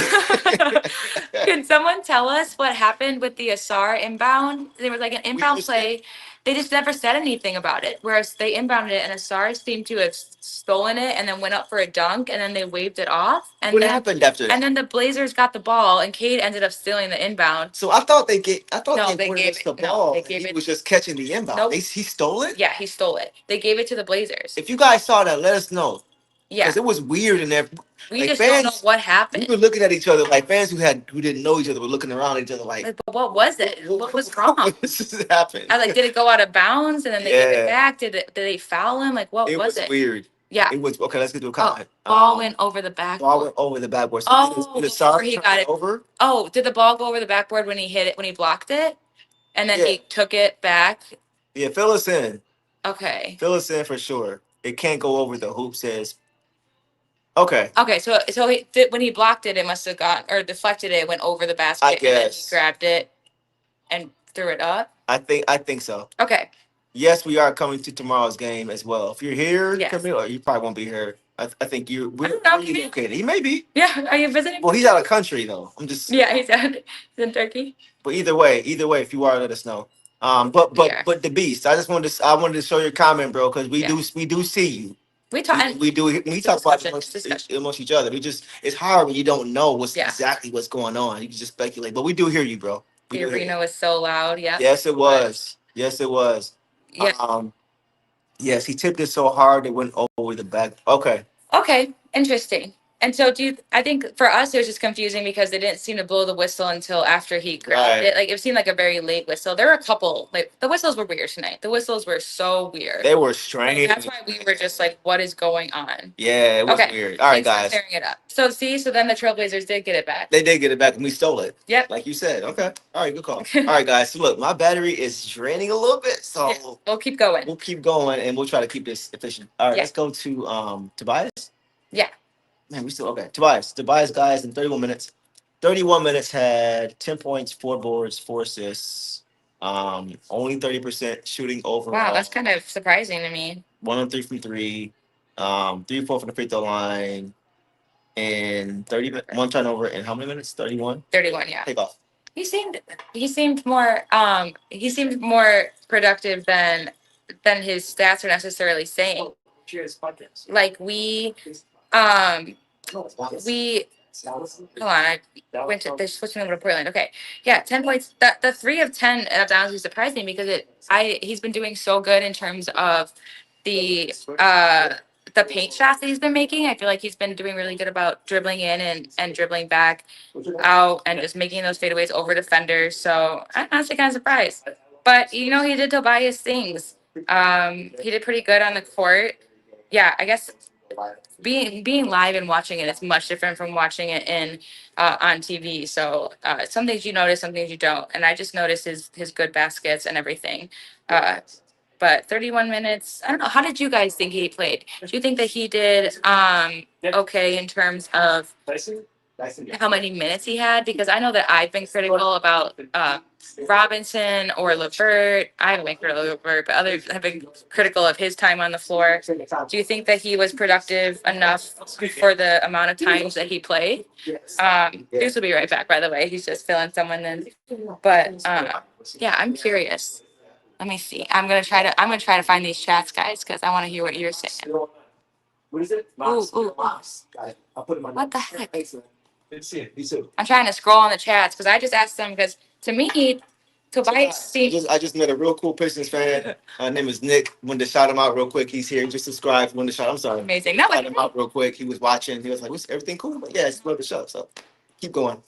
Can someone tell us what happened with the Ausar inbound? There was like an inbound play. They just never said anything about it. Whereas they inbounded it, and Ausar seemed to have stolen it and then went up for a dunk, and then they waved it off. And what happened after that? And then the Blazers got the ball, and Cade ended up stealing the inbound. So I thought they gave the ball. They gave he it. Was just catching the inbound. Nope. He stole it? Yeah, he stole it. They gave it to the Blazers. If you guys saw that, let us know. Yeah. Because it was weird in there. We like just fans, don't know what happened. We were looking at each other like fans who didn't know each other were looking around at each other like, but what was it? What was wrong? What just happened? I like, did it go out of bounds and then they gave it back? Did they foul him? Like, what was it? It was weird. Yeah. It was okay. Let's get to a comment. Ball went over the backboard. Ball went over the backboard. So before he got it over. Oh, did the ball go over the backboard when he hit it? When he blocked it, and then he took it back? Yeah, fill us in. Okay. Fill us in for sure. It can't go over the hoop. Says. Okay. Okay. So when he blocked it, it must have gone or deflected. It went over the basket. I guess. And then he grabbed it and threw it up. I think so. Okay. Yes, we are coming to tomorrow's game as well. If you're here, come here, or you probably won't be here. I think you. Where are you located? He may be. Yeah. Are you visiting? Well, he's out of country though. I'm just. Yeah, he's in Turkey. But either way, if you are, let us know. But the beast. I wanted to show your comment, bro, because we do see you. We talk about amongst each other. It's hard when you don't know exactly what's going on. You can just speculate, but we do hear you, bro. The arena was so loud. Yeah. Yes, it was. Yes, it was. Yeah. Yes, he tipped it so hard it went over the back. Okay. Okay. Interesting. And so I think for us, it was just confusing because they didn't seem to blow the whistle until after he grabbed it. Like, it seemed like a very late whistle. There were a couple, like, the whistles were weird tonight. The whistles were so weird. They were strange. Like, that's why we were just like, what is going on? Yeah, it was weird. All right, guys. Clearing it up. So then the Trailblazers did get it back. They did get it back, and we stole it. Yep. Like you said. Okay. All right, good call. All right, guys. So, look, my battery is draining a little bit, so we'll keep going. We'll keep going, and we'll try to keep this efficient. All right, let's go to Tobias. Yeah. Man, we still okay. Tobias, guys, in 31 minutes. 31 minutes had 10 points, 4 boards, 4 assists. Only 30% shooting overall. Wow, that's kind of surprising to me. 1 on 3 from 3. 3-4 from the free throw line. And 1 turnover in how many minutes? 31? 31, yeah. Take off. He seemed more productive than his stats are necessarily saying. Like we hold on, I went to they're switching over to Portland. Okay. Yeah, 10 points. The 3 of 10 down honestly surprised me because he's been doing so good in terms of the paint shots that he's been making. I feel like he's been doing really good about dribbling in and dribbling back out and just making those fadeaways over defenders. So I'm honestly kind of surprised. But he did Tobias things. He did pretty good on the court. Yeah, I guess being live and watching it is much different from watching it on TV. So some things you notice, some things you don't. And I just noticed his good baskets and everything. But 31 minutes, I don't know. How did you guys think he played? Do you think that he did okay in terms of how many minutes he had? Because I know that I've been critical about Robinson or LeVert. I haven't been critical of LeVert, but others have been critical of his time on the floor. Do you think that he was productive enough for the amount of times that he played? Deuce will be right back, by the way. He's just filling someone in. But yeah, I'm curious. Let me see. I'm gonna try to find these chats, guys, because I want to hear what you're saying. What is it? Ooh. What the heck? Me too. I'm trying to scroll on the chats because I just asked them because to me, Tobias seems. I just met a real cool Pistons fan. His name is Nick. Wanted to shout him out real quick. He's here. He just subscribed. Wanted to shout. I'm sorry. Amazing. Shout him out real quick. He was watching. He was like, "Was everything cool?" But yeah, it's love the show. So keep going.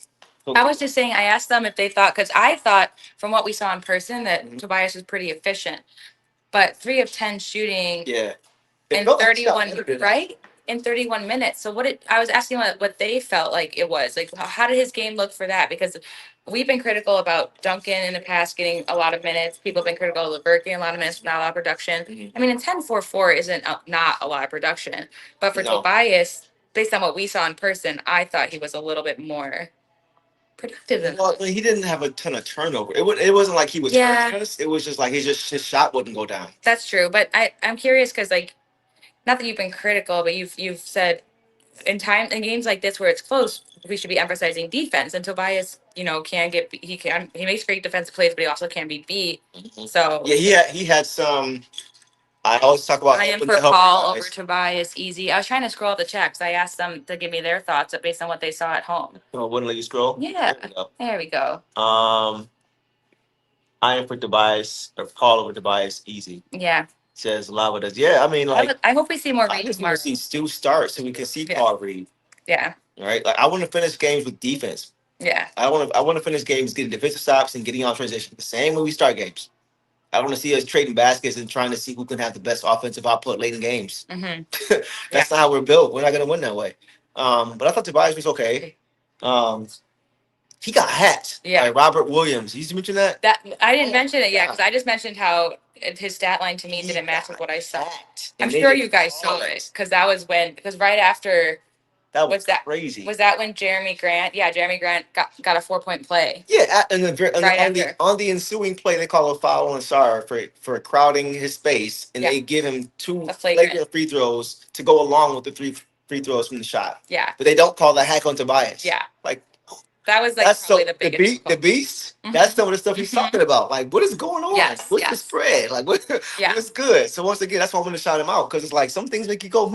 I was just saying, I asked them if they thought, because I thought from what we saw in person that Tobias was pretty efficient, but 3 of 10 shooting Yeah. and 31, right? in 31 minutes. So I was asking what they felt like it was. Like, how did his game look for that? Because we've been critical about Duncan in the past getting a lot of minutes. People have been critical of LeVert getting a lot of minutes, not a lot of production. I mean, a 10-4-4 isn't not a lot of production. But for Tobias, based on what we saw in person, I thought he was a little bit more productive than Well, he didn't have a ton of turnover. It wasn't like he was hurting us. It was just like his shot wouldn't go down. That's true. But I'm curious because, like, not that you've been critical, but you've said in games like this where it's close, we should be emphasizing defense. And Tobias, he makes great defensive plays, but he also can be beat. So yeah, he had some. I always talk about. I am for Paul over Tobias. Easy. I was trying to scroll the checks. I asked them to give me their thoughts based on what they saw at home. Oh, wouldn't let you scroll. Yeah, there we go. I am for Tobias or Paul over Tobias. Easy. Yeah. Says Lava does. Yeah, I mean, like I hope we see more. I just want to see Stu start so we can see Paul Reed. Yeah. Right. Like I want to finish games with defense. Yeah. I want to finish games getting defensive stops and getting on transition the same way we start games. I want to see us trading baskets and trying to see who can have the best offensive output late in games. Mm-hmm. That's not how we're built. We're not going to win that way. But I thought Tobias was okay. He got hacked by Robert Williams. You mentioned that? I didn't mention it yet because I just mentioned how his stat line to me didn't match with what I saw. I'm sure you guys saw it because right after. That was crazy. Was that when Jeremy Grant? Yeah, Jeremy Grant got a 4-point play. Yeah, and on the ensuing play, they call a foul on Ausar for crowding his space, and they give him 2 flagrant free throws to go along with the 3 free throws from the shot. Yeah, but they don't call the hack on Tobias. Yeah, like that was probably the biggest. The beast. Mm-hmm. That's some of the stuff he's talking about. Like, what is going on? What's the spread? Like, what's good? So once again, that's why I'm going to shout him out because it's like some things make you go,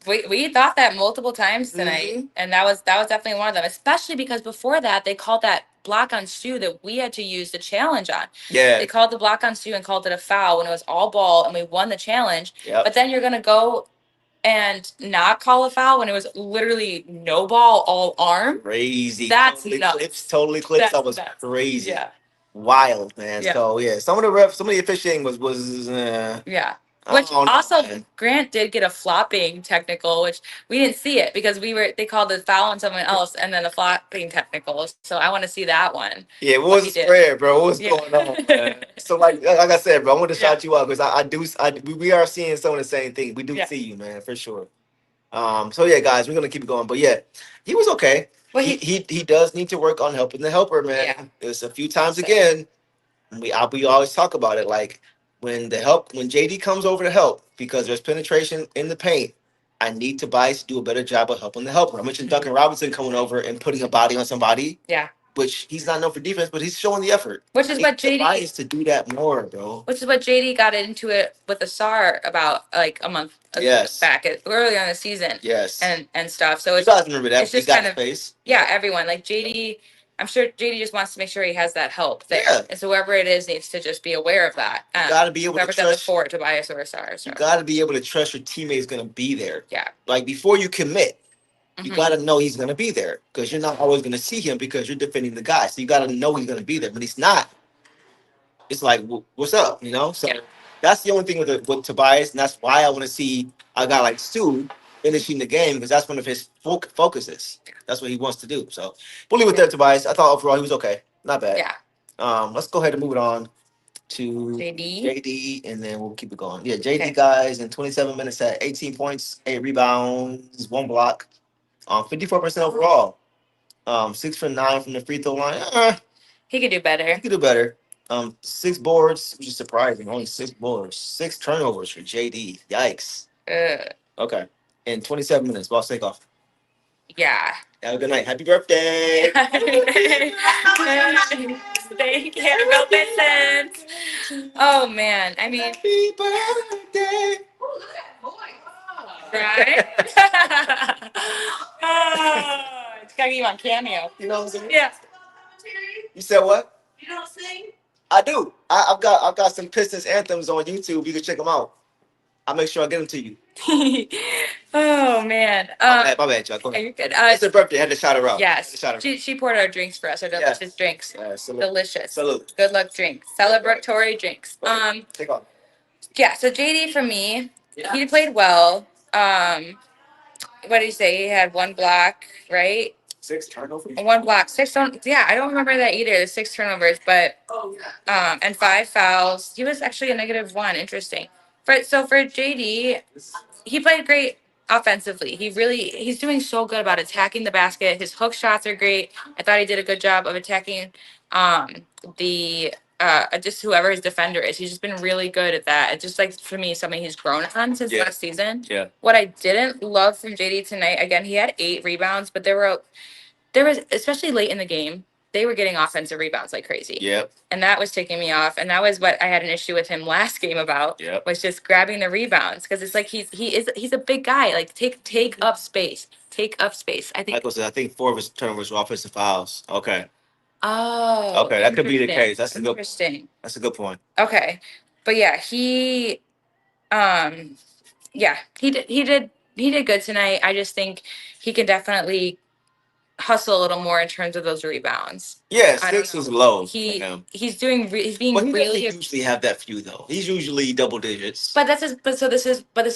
We thought that multiple times tonight, and that was definitely one of them. Especially because before that, they called that block on Stu that we had to use the challenge on. Yeah, they called the block on Stu and called it a foul when it was all ball, and we won the challenge. Yep. But then you're going to go and not call a foul when it was literally no ball, all arm. Crazy. That's nuts. Totally clips. That was crazy. Yeah. Wild, man. Yeah. So some of the officiating was Which also Grant did get a flopping technical, which we didn't see it because they called the foul on someone else and then the flopping technical. So I want to see that one. Yeah, what was the spread, bro? What was going on? Man? So like I said, bro, I want to shout you out because we are seeing some of the same things. We do see you, man, for sure. So yeah, guys, we're gonna keep it going. But yeah, he was okay. Well, he does need to work on helping the helper, man. Yeah. There's a few times again. We always talk about it, like when JD comes over to help because there's penetration in the paint. I need Tobias to do a better job of helping the helper. I mentioned Duncan Robinson coming over and putting a body on somebody. Yeah. Which he's not known for defense, but he's showing the effort. Which is what JD Tobias to do that more, bro. Which is what JD got into it with Ausar about like a month back early on the season. Yes. And stuff. So you guys remember that? It's just kind of space. Yeah, everyone. Like JD, I'm sure JD just wants to make sure he has that help there. Yeah. And so whoever it is needs to just be aware of that. You gotta be able to trust Tobias or Ausar. So. You gotta be able to trust your teammate's gonna be there. Yeah. Like before you commit. You got to know he's going to be there because you're not always going to see him because you're defending the guy. So you got to know he's going to be there. But he's not. It's like, what's up? So that's the only thing with Tobias. And that's why I want to see a guy like Stu finishing the game because that's one of his focuses. That's what he wants to do. So we'll leave it there, Tobias. I thought overall he was okay. Not bad. Yeah. Let's go ahead and move it on to JD, and then we'll keep it going. Yeah, JD, guys, in 27 minutes had 18 points, 8 rebounds, 1 block. 54% overall. 6 for 9 from the free throw line. He could do better. 6 boards, which is surprising. Only 6 boards. 6 turnovers for JD. Yikes. Okay. In 27 minutes, ball take off. Yeah. Have a good night. Happy birthday. Thank you. Go Pistons. Oh, man. I mean. Happy birthday. Right? It's gotta be on Cameo. You know what I'm saying? Yeah. You said what? You don't sing? I do. I've got some Pistons anthems on YouTube. You can check them out. I'll make sure I get them to you. Oh man. My bad, Chuck. Go ahead. You're good. It's her birthday. I had to shout her out. Yes. She poured our drinks for us. Our delicious drinks. Delicious. Salute. Good luck drinks. Celebratory drinks. Take off. Yeah. So JD for me, he played well. what did he say? He had 1 block, right? 6 turnovers. 1 block, 6. Yeah, I don't remember that either. The 6 turnovers, but and 5 fouls. He was actually a -1. Interesting. For JD, he played great offensively. He's doing so good about attacking the basket. His hook shots are great. I thought he did a good job of attacking the just whoever his defender is. He's just been really good at that. It's just like, for me, something he's grown on since last season. Yeah. What I didn't love from JD tonight, again, he had 8 rebounds, but there was, especially late in the game, they were getting offensive rebounds like crazy. Yep. And that was taking me off. And that was what I had an issue with him last game about. Yep. Was just grabbing the rebounds, because it's like he's a big guy. Like, take up space. Take up space. I think. Michael said, I think 4 of his turnovers were offensive fouls. Okay. Oh. Okay, that could be the interesting. case. That's a good. Interesting. That's a good point. Okay, but yeah, he did good tonight. I just think he can definitely hustle a little more in terms of those rebounds. Yeah, I don't 6 was know. low. for He's him. he's being Well, he really. doesn't usually have that few though. He's usually double digits. But this is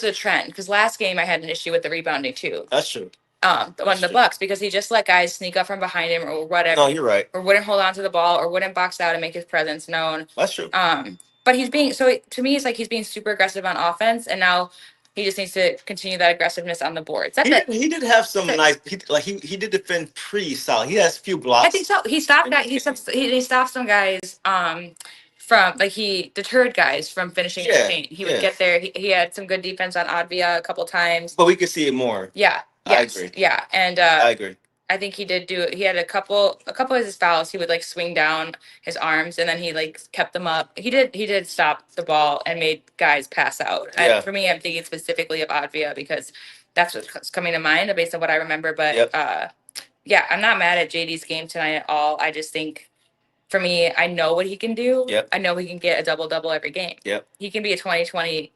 a trend, because last game I had an issue with the rebounding too. That's true. The Bucks, because he just let guys sneak up from behind him or whatever. No, you're right. Or wouldn't hold on to the ball, or wouldn't box out and make his presence known. That's true. But he's being, so to me, it's like he's being super aggressive on offense, and now he just needs to continue that aggressiveness on the boards. That's it. He did have some nice. He did defend pretty solid. He has a few blocks. I think so. He stopped that. He stopped some guys from, like, he deterred guys from finishing the paint. He would get there. He had some good defense on Advia a couple times. But we could see it more. Yeah. Yes. I agree. Yeah. And I agree. I think he did do. He had a couple of his fouls. He would, like, swing down his arms, and then he, like, kept them up. He did stop the ball and made guys pass out. Yeah. For me, I'm thinking specifically of Advia, because that's what's coming to mind based on what I remember. But yeah, I'm not mad at JD's game tonight at all. I just think, for me, I know what he can do. Yep. I know he can get a double-double every game. Yep. He can be a 20-20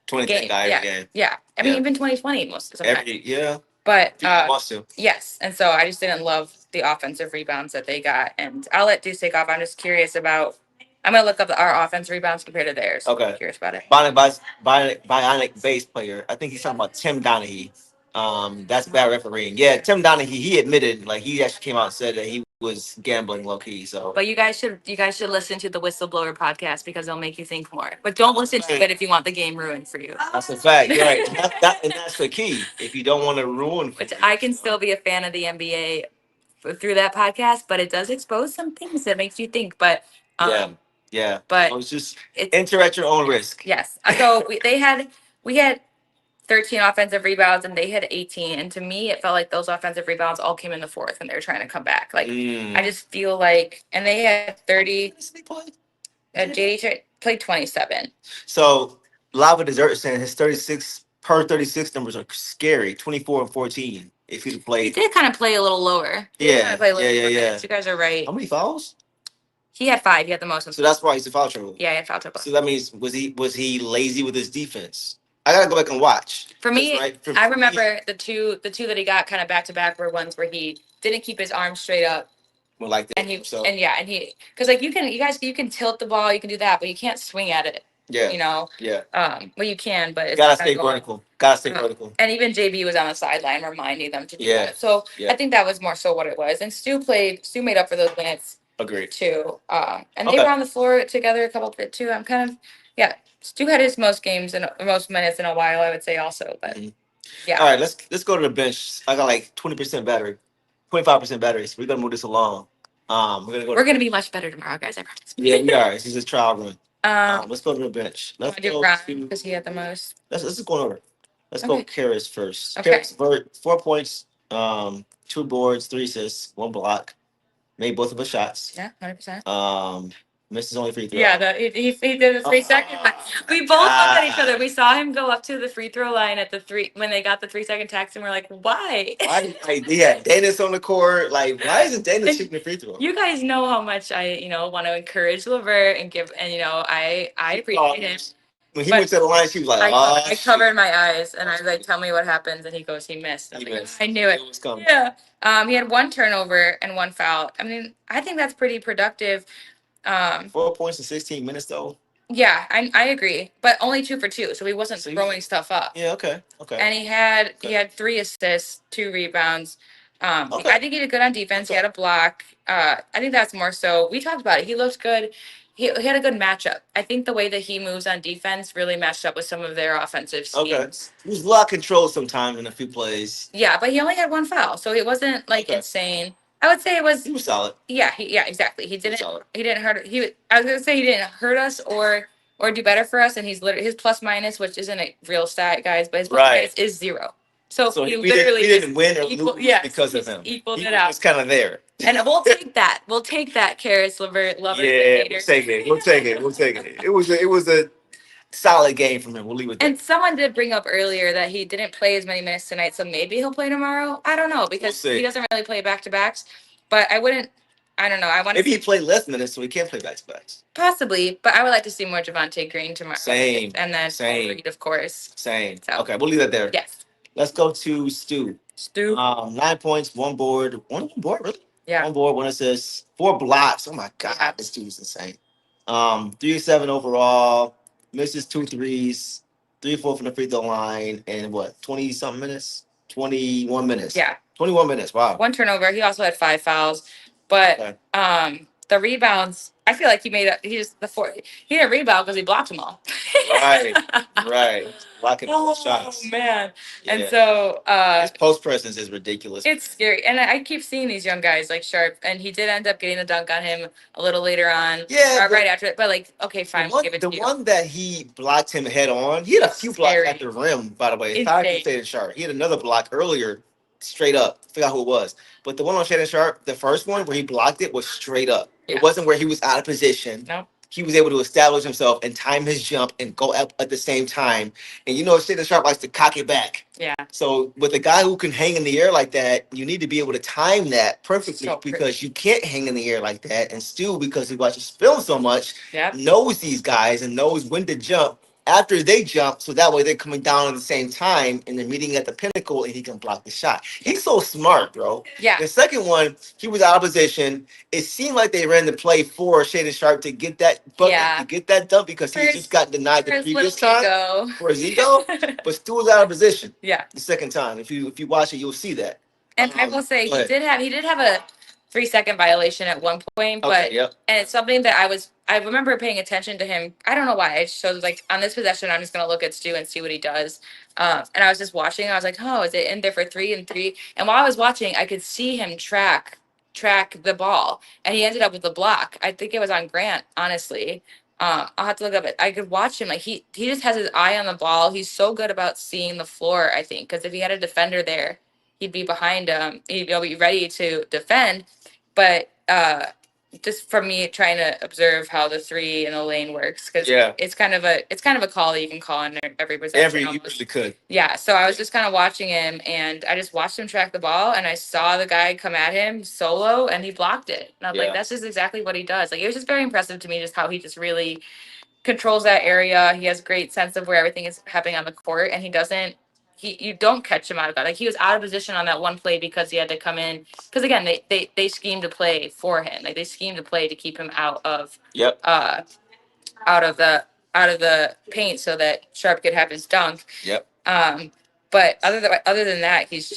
20 guy every game. Yeah. I mean, even 20-20 most of the time. But he wants to. yes, and so I just didn't love the offensive rebounds that they got. And I'll let Deuce take off. I'm just curious about. I'm gonna look up our offensive rebounds compared to theirs. Okay. I'm curious about it. Bionic bass player. I think he's talking about Tim Donaghy. That's bad refereeing. Yeah, Tim Donaghy. He admitted, like, he actually came out and said that he was gambling low key. So. But you guys should listen to the Whistleblower podcast, because they'll make you think more. But don't listen to it if you want the game ruined for you. That's a fact. You're right. And that's the key. If you don't want to ruin. Which I can still be a fan of the NBA through that podcast, but it does expose some things that makes you think. But yeah. But it's just enter at your own risk. Yes. So we had 13 offensive rebounds, and they had 18. And to me, it felt like those offensive rebounds all came in the fourth, and they were trying to come back. Like, I just feel like, and they had 30. JD played 27. So Lava Dessert saying his 36 numbers are scary. 24 and 14. If he'd played, he did kind of play a little lower. Yeah. You guys are right. How many fouls? He had 5. He had the most. So that's why he's in foul trouble. Yeah, he had foul trouble. So that means was he lazy with his defense? I gotta go back and watch. For me, I remember the two that he got kind of back to back were ones where he didn't keep his arms straight up. Well, like that. Because, like, you can tilt the ball, you can do that, but you can't swing at it. Yeah. You know. Yeah. Well, you can, but it's gotta stay vertical. Vertical. And even JB was on the sideline reminding them to do Yeah. that. So I think that was more so what it was. And Stu made up for those minutes. Agreed. Too. And they were on the floor together a couple bit too. I'm kind of Stu had his most minutes in a while, I would say, also. But yeah. All right, let's go to the bench. I got like 20% battery, 25% battery. So we're gonna move this along. We're gonna be much better tomorrow, guys. I promise. Yeah, we are. This is a trial run. Let's go to the bench. Let's do Ron, because he had the most. Let's just go in order. Let's go Caris first. Okay. Caris LeVert, 4 points, 2 boards, 3 assists, 1 block. Made both of his shots. Yeah, 100%. Missed his only free throw. Yeah, he did a 3-second. We both looked at each other. We saw him go up to the free throw line at when they got the 3-second text, and we're like, why? Daniss on the court. Like, why isn't Daniss shooting the free throw? You guys know how much I, want to encourage LeVert and give, and I appreciate him. When he went to the line, she was like, I covered my eyes, and I was like, tell me what happens, and he goes, he missed. I knew it. Was coming. Yeah. He had 1 turnover and 1 foul. I mean, I think that's pretty productive. 4 points in 16 minutes, though. Yeah, I agree, but only 2 for 2, so he wasn't So he throwing was- stuff up. Yeah, okay. And he had 3 assists, 2 rebounds. Okay. I think he did good on defense. He had a block. I think that's more so. We talked about it. He looked good. He had a good matchup. I think the way that he moves on defense really matched up with some of their offensive schemes. He was a lot of control sometimes in a few plays. Yeah, but he only had 1 foul, so it wasn't like Okay. insane. I would say it was. He was solid. Yeah, exactly. He didn't. solid. He didn't hurt. I was gonna say he didn't hurt us or do better for us, and he's literally his plus minus, which isn't a real stat, guys, but his plus Right. minus is 0. So he we literally didn't win or equal- lose yes, because of he's him. equaled He it out. was kind of there. And we'll take that. We'll take that, Caris LeVert, lovers and Yeah, haters. we'll take it. It was a solid game from him. We'll leave it there. And someone did bring up earlier that he didn't play as many minutes tonight, so maybe he'll play tomorrow. I don't know because see. he doesn't really play back to backs. But I wouldn't. I don't know. I want to Maybe he played less minutes, so he can't play back to backs. possibly, but I would like to see more Javonte Green tomorrow. Same. And then Same. Reed, of course. Same. So. Okay, we'll leave that there. Yes. Let's go to Stu. 9 points, 1 board. 1 board, really? Yeah. 1 board, 1 assist, 4 blocks. Oh my God, Yeah. this dude's insane. 3-7 overall. Misses 2 threes, 3-4 from the free throw line, and what? 20 something minutes. 21 minutes. Yeah. 21 minutes. Wow. 1 turnover. He also had 5 fouls, but Okay. the rebounds. I feel like he didn't rebound because he blocked them all. Right. Right. Blocking Oh shots. man. Yeah. And so His post presence is ridiculous. it's scary. And I keep seeing these young guys like Sharp, and he did end up getting a dunk on him a little later on. Yeah, right after it. But like, okay, fine, we'll give it the to you. one that he blocked him head on, he had a few blocks Scary. at the rim, by the way. Insane. Tied to Shaden Sharp. He had another block earlier, straight up. I forgot who it was. But the one on Shaden Sharp, the first one where he blocked it was straight up. Yeah. It wasn't where he was out of position. Nope. He was able to establish himself and time his jump and go up at the same time. And you know, Shaden Sharp likes to cock it back. Yeah. So with a guy who can hang in the air like that, you need to be able to time that perfectly So because you can't hang in the air like that. And Stu, because he watches film so much, Yep. knows these guys and knows when to jump after they jump, so that way they're coming down at the same time and they're meeting at the pinnacle and he can block the shot. He's so smart, bro. Yeah. The second one, he was out of position. It seemed like they ran the play for Shaden Sharp to get that bucket, to get that dunk because he just got denied the previous time for his ego. But Stu was out of position. Yeah. The second time. If you watch it, you'll see that. And I will say he did have a 3-second violation at one point, but Okay, yep. and it's something that I remember paying attention to him. I don't know why. I just showed like on this possession, I'm just gonna look at Stu and see what he does. And I was just watching. I was like, oh, is it in there for 3 and 3? And while I was watching, I could see him track the ball, and he ended up with the block. I think it was on Grant, honestly. I'll have to look up it. I could watch him. Like he just has his eye on the ball. He's so good about seeing the floor, I think, because if he had a defender there, he'd be behind him. He'd be ready to defend. But just from me trying to observe how the 3 in the lane works, because it's kind of a call that you can call in every possession. You really could. Yeah, so I was just kind of watching him, and I just watched him track the ball, and I saw the guy come at him solo, and he blocked it. And I was like, that's just exactly what he does. Like, it was just very impressive to me just how he just really controls that area. He has great sense of where everything is happening on the court, and you don't catch him out of that. Like, he was out of position on that one play because he had to come in. Because again, they schemed to play for him. Like, they schemed to play to keep him out of the paint so that Sharp could have his dunk. Yep. But other than that, he's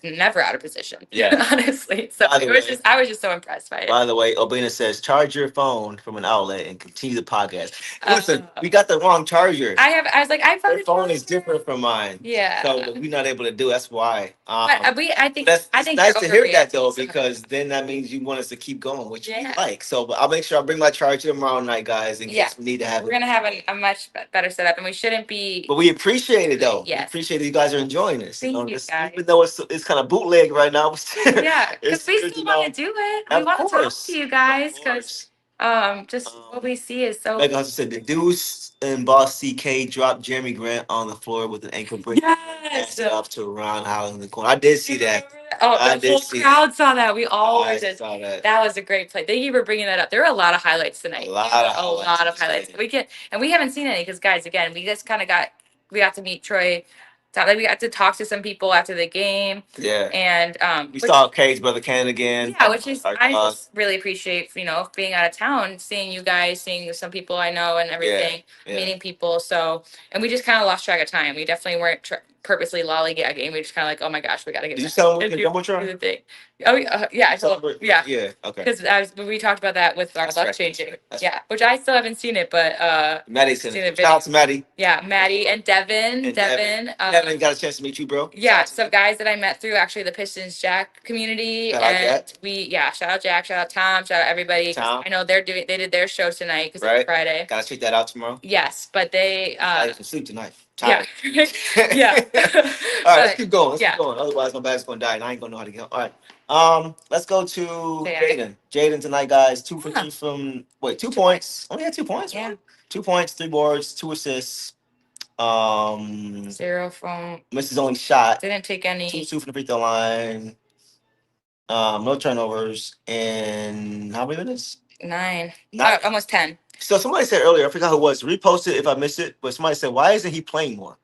never out of position. Yeah. Honestly. So I was just so impressed by it. By the way, Obina says, charge your phone from an outlet and continue the podcast. Listen, we got the wrong charger. I was like, I found Your phone is different from mine. Yeah. So we're not able to do it. That's why. But I think it's nice to hear that though, overreacting because then that means you want us to keep going, which we Yeah. like. So but I'll make sure I bring my charger tomorrow night, guys, in case we need to have We're it. gonna have a much better setup, and we shouldn't be. But we appreciate it though. Yes. We appreciate that you guys are enjoying this. Thank you, guys. Even though it's kind of bootleg right now. Yeah, because it's we good still to know. want to do it. We Of want to talk course. to you guys Of because course. what we see is so. Like I said, the Deuce and Boss CK dropped Jeremy Grant on the floor with an ankle break. Yes. Up to Ron Holland in the corner. I did see that. Oh, I the did whole see crowd saw that. We all I did. saw that. That was a great play. Thank you for bringing that up. There were a lot of highlights tonight. A lot of highlights. highlights. We haven't seen any because, guys, again, we just kind of got to meet Troy we got to talk to some people after the game. Yeah. And We saw Cade's brother Ken again. Yeah, which is Our I dog. just really appreciate, being out of town, seeing you guys, seeing some people I know and everything, Yeah. meeting people. So, and we just kind of lost track of time. We definitely weren't purposely lollygagging. We just kind of like, oh my gosh, we got to get Did you back tell him and the do jumbotron? the thing. Oh yeah, I told, yeah, Yeah. Okay. because we talked about that with our That's luck right. changing. That's Yeah, which I still haven't seen it, but Maddie's seen in the it. Shout out video. to Maddie. Yeah, Maddie and Devin. And Devin. Devin got a chance to meet you, bro. Yeah, some guys that I met through actually the Pistons Jack community, Shout out and Jack. shout out Jack, shout out Tom, shout out everybody. 'Cause Tom. I know they did their show tonight because Right. it's Friday. Gotta check that out tomorrow. Yes, but they I can sleep tonight. yeah Tired. yeah. All right, let's keep going. Let's yeah. keep going. Otherwise, my bag's gonna die, and I ain't gonna know how to get. All right. Let's go to Jaden. Jaden tonight, guys. 2 for 3 from 2 points. Only had 2 points. Yeah. Really? 2 points, 3 boards, 2 assists. 0 from Missed his only shot. didn't take any 2 from the free throw line. No turnovers. And how many minutes? 9. Nine. Almost 10. So somebody said earlier, I forgot who it was. Repost it if I missed it. But somebody said, why isn't he playing more?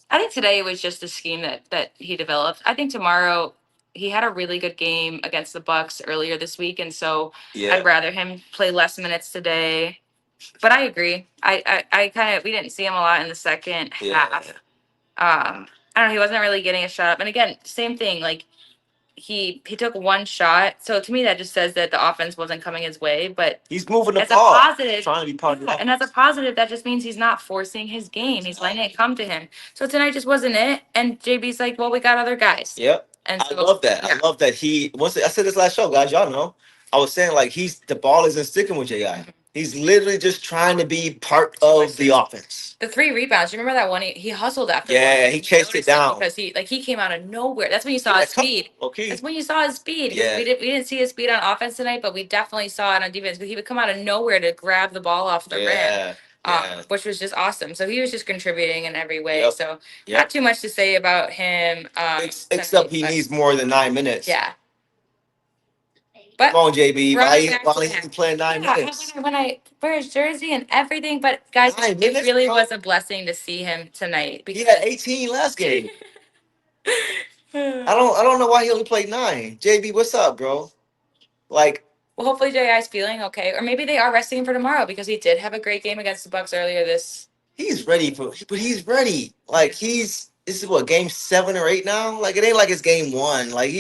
I think today was just the scheme that he developed. I think tomorrow he had a really good game against the Bucks earlier this week, and so I'd rather him play less minutes today. But I agree. I kind of we didn't see him a lot in the second half. I don't know. He wasn't really getting a shot up. And again, same thing. Like he took one shot. So to me, that just says that the offense wasn't coming his way. But he's moving the as ball. a positive, trying to be part of the and as a positive, that just means he's not forcing his game. He's letting it come to him. So tonight just wasn't it. And JB's like, well, we got other guys. Yep. And I love that. Yeah. I love that I said this last show, guys. Y'all know. I was saying like the ball isn't sticking with JI. He's literally just trying to be part of the offense. The 3 rebounds. You remember that one? He hustled after. Yeah, he chased it down because he came out of nowhere. That's when you saw his speed. Okay. That's when you saw his speed. Yeah. We didn't see his speed on offense tonight, but we definitely saw it on defense. He would come out of nowhere to grab the ball off the rim, which was just awesome. So he was just contributing in every way. Yep. So not too much to say about him. Except he needs more than 9 minutes. Yeah. But come on, JB. running Why back to is he him. playing 9 minutes? When I wear his jersey and everything, but guys, 9 it minutes, really bro? was a blessing to see him tonight. He had 18 last game. I don't know why he only played 9. JB, what's up, bro? Like, well, hopefully JI's feeling okay, or maybe they are resting him for tomorrow because he did have a great game against the Bucks earlier this. he's ready but he's ready. Like this is what, game 7 or 8 now? Like it ain't like it's game 1. Like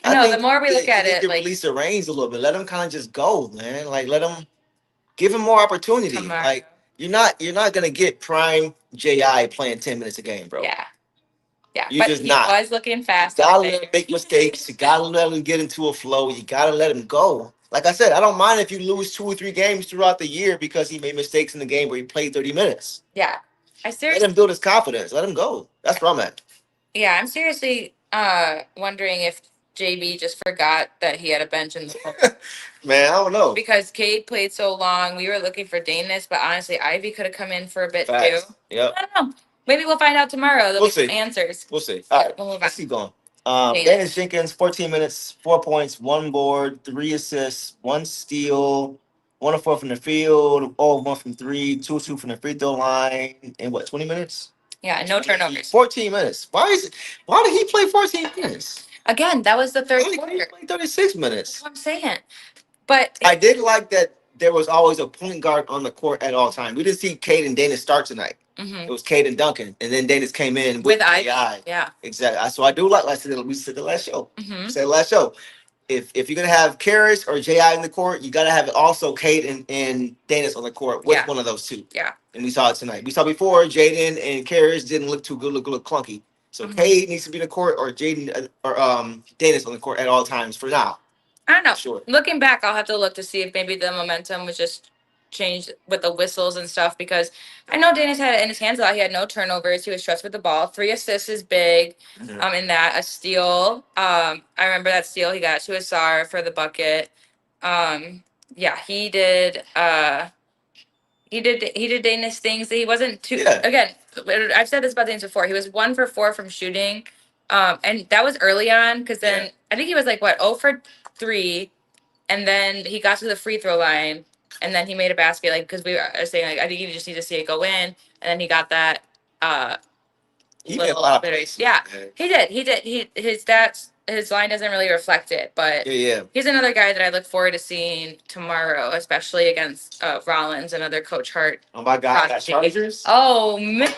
I know, the more we look at it, like release the reins a little bit. Let him kind of just go, man. Like give him more opportunity. tomorrow. Like you're not gonna get prime JI playing 10 minutes a game, bro. Yeah. You're But just he not. was looking fast. You gotta let him make mistakes. You gotta let him get into a flow. You gotta let him go. Like I said, I don't mind if you lose 2 or 3 games throughout the year because he made mistakes in the game where he played 30 minutes. Yeah. Let him build his confidence. Let him go. That's where I'm at. Yeah, I'm seriously wondering if JB just forgot that he had a bench in the Man, I don't know. because Cade played so long. We were looking for Daniss, but honestly, Ivy could have come in for a bit Facts. too. Yep. I don't know. Maybe we'll find out tomorrow. There'll We'll be some see. answers. We'll see. All right. We'll move on. Let's keep going. Jaden. Daniss Jenkins, 14 minutes, 4 points, 1 board, 3 assists, 1 steal, 1 of 4 from the field, 1 from 3, 2 from the free throw line, in 20 minutes? Yeah, no turnovers. 14 minutes. Why did he play 14 minutes? Again, that was the third Why did he quarter. play 36 minutes? That's what I'm saying. But I did like that there was always a point guard on the court at all times. We didn't see Cade and Daniss start tonight. It was Cade and Duncan, and then Daniss came in with Ivy. AI. Yeah. Exactly. So I do like we said the last show. Mhm. Said the last show. If you're gonna have Caris or JI in the court, you gotta have also Cade and Daniss on the court with one of those two. Yeah. And we saw it tonight. We saw before Jaden and Caris didn't look too good, look clunky. So Cade needs to be in the court, or Jaden or Daniss on the court at all times for now. I don't know. Sure. Looking back, I'll have to look to see if maybe the momentum was just changed with the whistles and stuff, because I know Daniss had it in his hands a lot. He had no turnovers. He was trusted with the ball. 3 assists is big. In that, a steal. I remember that steal he got to Ausar for the bucket. Yeah, he did. He did Daniss things that he wasn't too. Yeah. Again, I've said this about Daniss before. He was 1 for 4 from shooting, and that was early on. Because then I think he was like 0 for 3, and then he got to the free throw line, and then he made a basket. Like, because we were saying, like, I think you just need to see it go in, and then he got that He made a little lot of bit of- plays. yeah, he did. His stats, his line doesn't really reflect it, but Yeah. he's another guy that I look forward to seeing tomorrow, especially against Rollins, another Coach Hart. Oh my God, I got prodigy. Chargers. Oh man,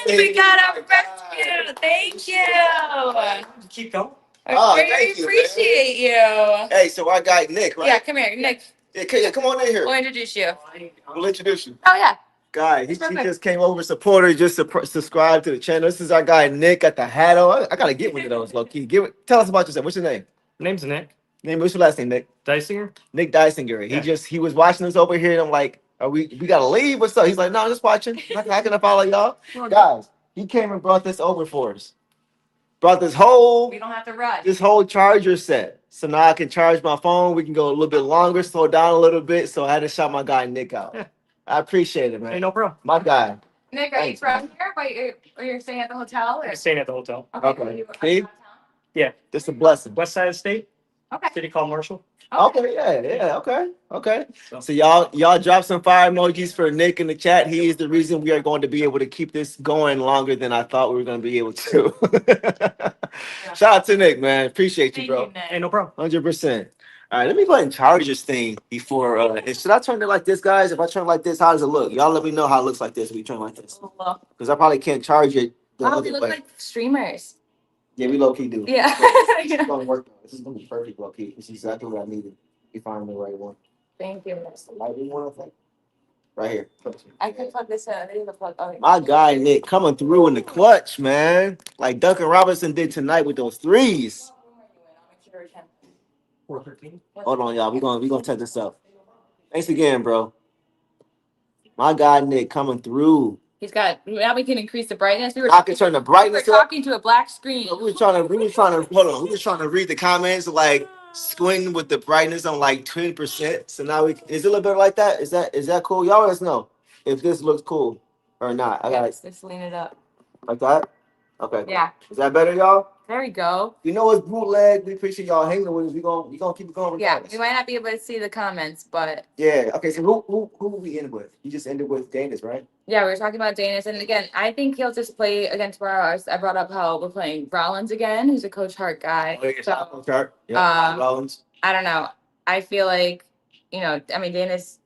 we got a rescue. Thank you. Keep going. Oh, I thank you, appreciate you. Hey, so our guy Nick, Yeah, right? come here, Nick. Yeah, come on in here. We'll introduce you. We'll introduce you. Oh yeah. Guy, he Perfect. just came over, supporter, just subscribe to the channel. This is our guy Nick, got the hat on. I gotta get one of those, low key. Tell us about yourself. What's your name? Name's Nick What's your last name, Nick? Dysinger. Nick Dysinger. Yeah. He was watching us over here, and I'm like, we gotta leave? What's up? He's like, no, I'm just watching. How can I follow y'all? Guys, he came and brought this over for us. Brought this whole We don't have to rush. charger set. So now I can charge my phone. We can go a little bit longer, slow down a little bit. So I had to shout my guy Nick out. Yeah. I appreciate it, man. Hey, no problem. My guy. Nick, are you from here? Or you're staying at the hotel? Or? I'm staying at the hotel. Okay. Are you See? out of town? This a blessing. West side of the state, Okay. city called Marshall. Okay, yeah, okay. So y'all drop some fire emojis for Nick in the chat. He is the reason we are going to be able to keep this going longer than I thought we were going to be able to. Shout out to Nick, man. Appreciate you, Thank bro. you, Nick. Hey, no problem. 100%. All right, let me go ahead and charge this thing before. Should I turn it like this, guys? If I turn it like this, how does it look? Y'all let me know how it looks like this if we turn it like this. Because I probably can't charge it the Wow, other we look way. like streamers. Yeah, we low key do. Yeah. This is gonna work. This is gonna be perfect, low key. This is exactly what I needed. You find the right one. Thank you. That's the lighting one, I think. Right here. I could plug this in. I didn't even plug. Oh, My guy Nick coming through in the clutch, man. Like Duncan Robinson did tonight with those threes. 413. Hold on, y'all. We gonna check this out. Thanks again, bro. My guy Nick coming through. He's got. Now we can increase the brightness. I can turn the We were brightness up. talking to a black screen. We were trying to hold on. We were trying to read the comments, like squinting with the brightness on like 20%. So now is it a little bit like that? Is that cool? Y'all let us know if this looks cool or not. I got it Let's lean it up. like that. Okay. Yeah. Is that better, y'all? There we go. You know it's bootleg. We appreciate y'all hanging with us. We gonna keep it going. Yeah. regardless. We might not be able to see the comments, but Yeah. Okay. So who we end with? You just ended with Daniss, right? yeah, we were talking about Daniss, and again, I think he'll just play against tomorrow. I brought up how we're playing Rollins again, who's a Coach Hart guy. So Chart. Yeah. Um, Rollins. I don't know. I feel like, I mean, Daniss,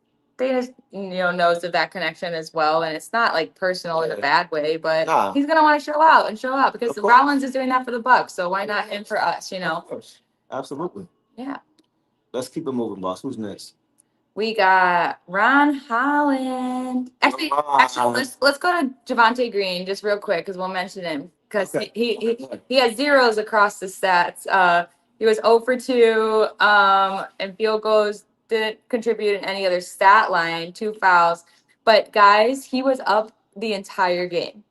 knows of that connection as well, and it's not like personal in a Yeah. bad way, but Nah. he's gonna want to show out because Of course. Rollins is doing that for the Bucks, so why not him for us? Of course. Absolutely. Yeah. Let's keep it moving, boss. Who's next? We got Ron Holland. Actually, let's go to Javonte Green just real quick because we'll mention him because Okay. he has zeros across the stats. He was 0 for 2, and field goals didn't contribute in any other stat line, 2 fouls. But guys, he was up the entire game.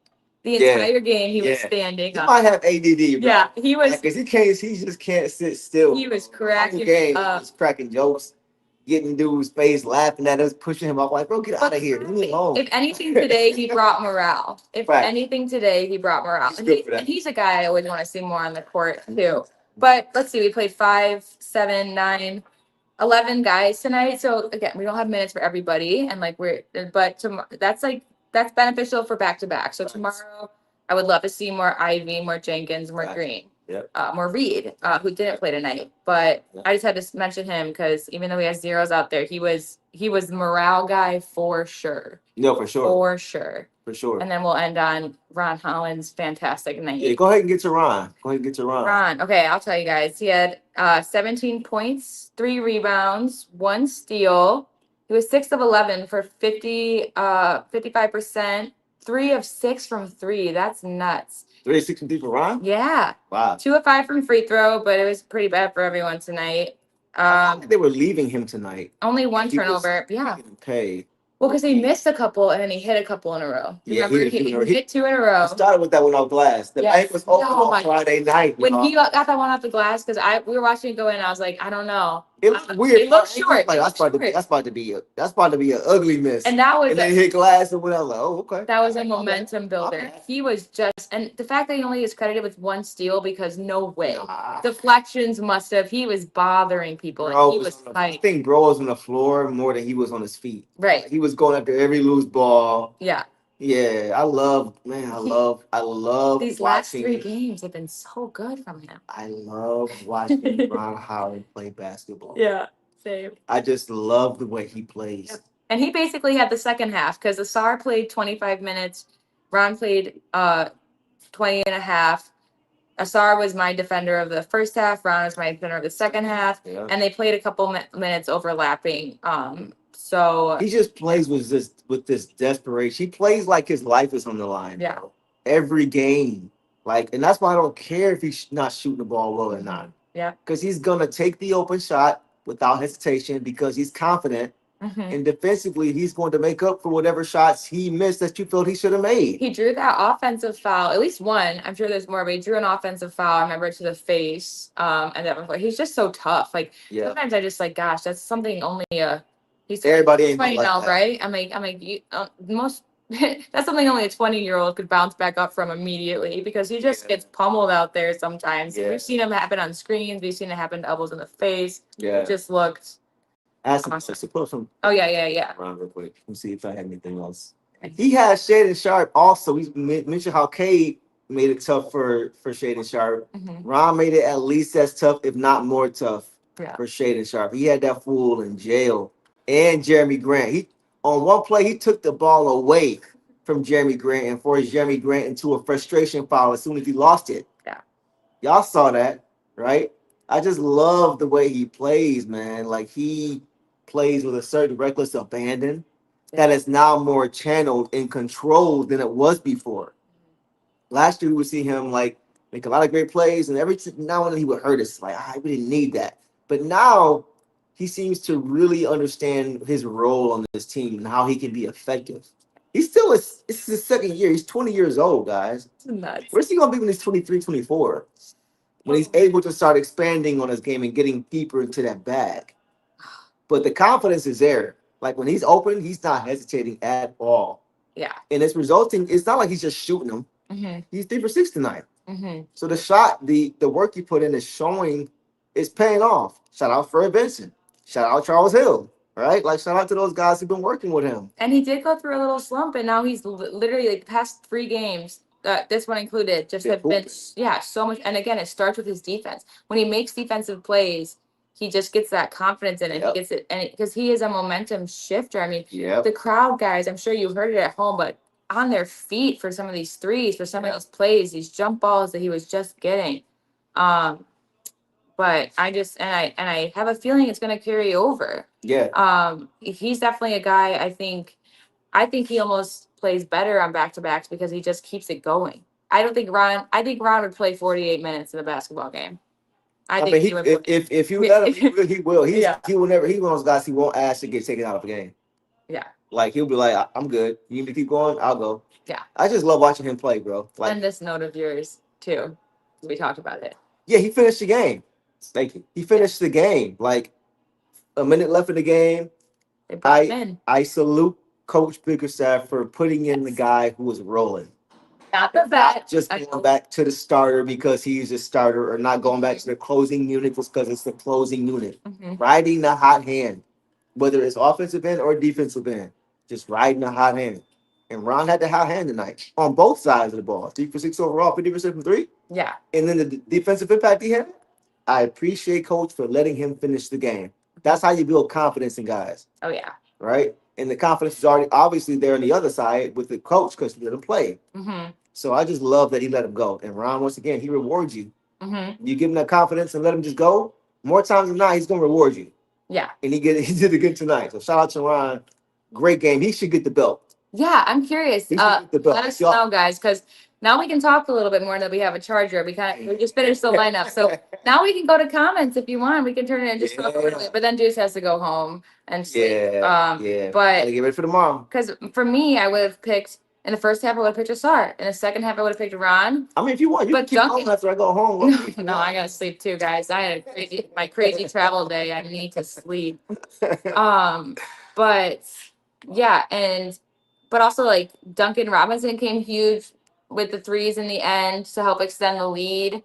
The Yeah. entire game he was Yeah. standing He up. might have ADD, bro. Yeah, he was. Because he just can't sit still. He was Whole cracking game, up. just cracking jokes, getting dudes' face, laughing at us, pushing him off. Like, bro, get out of here. Leave me alone. If anything today, he brought morale. If Right. anything today, he brought morale. He's good for that. And he's a guy I always want to see more on the court too. But let's see, we played 5, 7, 9, 11 guys tonight. So again, we don't have minutes for everybody, and that's beneficial for back to back. So tomorrow, I would love to see more Ivy, more Jenkins, more Right. Green. Yep. More Reed, who didn't play tonight, but Yep. I just had to mention him because even though he has zeros out there, he was the morale guy for sure. No, for sure. For sure. For sure. And then we'll end on Ron Holland's fantastic night. Yeah, go ahead and get to Ron. Ron, okay, I'll tell you guys. He had 17 points, 3 rebounds, 1 steal. He was 6 of 11 for 55%, 3 of 6 from 3. That's nuts. 363 for Ron? Yeah. Wow. 2 of 5 from free throw, but it was pretty bad for everyone tonight. I think they were leaving him tonight. Only 1 He was turnover. Yeah. Okay. Well, because he missed a couple and then he hit a couple in a row. Yeah, Remember, he hit a few in a row. he hit 2 in a row. I started with that one off glass. The Yes. bank was open Oh my on Friday night. When y'all. he got that one off the glass, because we were watching it go in, I was like, I don't know. It looked weird. It looked It short. Like, It that's looked about to be an ugly miss. And that was And then hit glass and went out like, oh, okay. that was a momentum builder. Okay. He was just, and the fact that he only is credited with 1 steal because no way. Nah. Deflections must have. He was bothering people. Bro And he was I tight. think bro was on the floor more than he was on his feet. Right. He was going after every loose ball. Yeah. Yeah, I love These last watching. 3 games have been so good from him. I love watching Ron Howard play basketball. Yeah, same. I just love the way he plays. Yep. And he basically had the second half because Ausar played 25 minutes. Ron played 20 and a half. Ausar was my defender of the first half. Ron was my defender of the second half. Yeah. And they played a couple minutes overlapping. So He just plays with this desperation. He plays like his life is on the line. Yeah. Bro. Every game. And that's why I don't care if he's not shooting the ball well or not. Yeah. Because he's gonna take the open shot without hesitation because he's confident. Mm-hmm. And defensively, he's going to make up for whatever shots he missed that you felt he should have made. He drew that offensive foul, at least one. I'm sure there's more, but he drew an offensive foul. I remember to the face. And that was he's just so tough. Sometimes I just gosh, that's something only he's everybody ain't 20 like now, that. right? I'm like you, most. That's something only a 20-year-old could bounce back up from immediately because he just gets pummeled out there sometimes. Yeah. We've seen him happen on screens. We've seen it happen to elbows in the face. Yeah. It just looked. Awesome. Oh, yeah. Around real quick. Let me see if I had anything else. He has Shaden Sharp also. We mentioned how Cade made it tough for Shaden Sharp. Mm-hmm. Ron made it at least as tough, if not more tough, Yeah. for Shaden Sharp. He had that fool in jail. And Jeremy Grant. On one play, he took the ball away from Jeremy Grant and forced Jeremy Grant into a frustration foul as soon as he lost it. Yeah. Y'all saw that, right? I just love the way he plays, man. He plays with a certain reckless abandon that is now more channeled and controlled than it was before. Last year, we would see him make a lot of great plays, and every now and then he would hurt us. I really need that. But now he seems to really understand his role on this team and how he can be effective. He's still, this is his second year. He's 20 years old, guys. It's nuts. Where's he going to be when he's 23, 24? When he's able to start expanding on his game and getting deeper into that bag. But the confidence is there. When he's open, he's not hesitating at all. Yeah. And it's resulting, it's not like he's just shooting them. Mm-hmm. He's 3 for 6 tonight. Mm-hmm. So the shot, the work he put in is showing, it's paying off. Shout out Fred Benson. Shout out Charles Hill. Right? Shout out to those guys who've been working with him. And he did go through a little slump, and now he's literally past 3 games. This one included, just have been so much. And again, it starts with his defense. When he makes defensive plays, he just gets that confidence in it. He gets it, and because he is a momentum shifter. I mean, the crowd, guys, I'm sure you heard it at home, but on their feet for some of these threes, for some of these plays, these jump balls that he was just getting. But I have a feeling it's going to carry over. Yeah. He's definitely a guy. I think he almost plays better on back-to-backs because he just keeps it going. I think Ron would play 48 minutes in a basketball game. I think he would. If you let him, he will. He will never. He's one of those guys. He won't ask to get taken out of a game. Yeah. He'll be like, I'm good. You need me to keep going? I'll go. Yeah. I just love watching him play, bro. And this note of yours too. We talked about it. Yeah, he finished the game. Thank you. He finished the game. A minute left in the game. They brought him in. I salute Coach Bickerstaff for putting in the guy who was rolling. Not the vet. Just going back to the starter because he's a starter, or not going back to the closing unit just because it's the closing unit. Mm-hmm. Riding the hot hand, whether it's offensive end or defensive end, just riding the hot hand. And Ron had the hot hand tonight on both sides of the ball. 3 for 6 overall, 50% from 3. Yeah. And then the defensive impact he had. I appreciate Coach for letting him finish the game. That's how you build confidence in guys. Oh, yeah. Right? And the confidence is already obviously there on the other side with the coach because he let him play. Mm-hmm. So I just love that he let him go. And Ron, once again, he rewards you. Mm-hmm. You give him that confidence and let him just go. More times than not, he's going to reward you. Yeah. And he did it good tonight. So shout out to Ron. Great game. He should get the belt. Yeah, I'm curious. Let us know, guys, because now we can talk a little bit more that we have a charger. We just finished the lineup. So now we can go to comments if you want. We can turn it and just talk a little bit. But then Deuce has to go home and sleep. Yeah. But get ready for tomorrow. Because for me, I would have picked in the first half, I would have picked Ausar. In the second half, I would have picked Ron. I mean, if you want, you can keep home after I go home. No, I gotta sleep too, guys. I had my crazy travel day. I need to sleep. But yeah, but also Duncan Robinson came huge with the threes in the end to help extend the lead.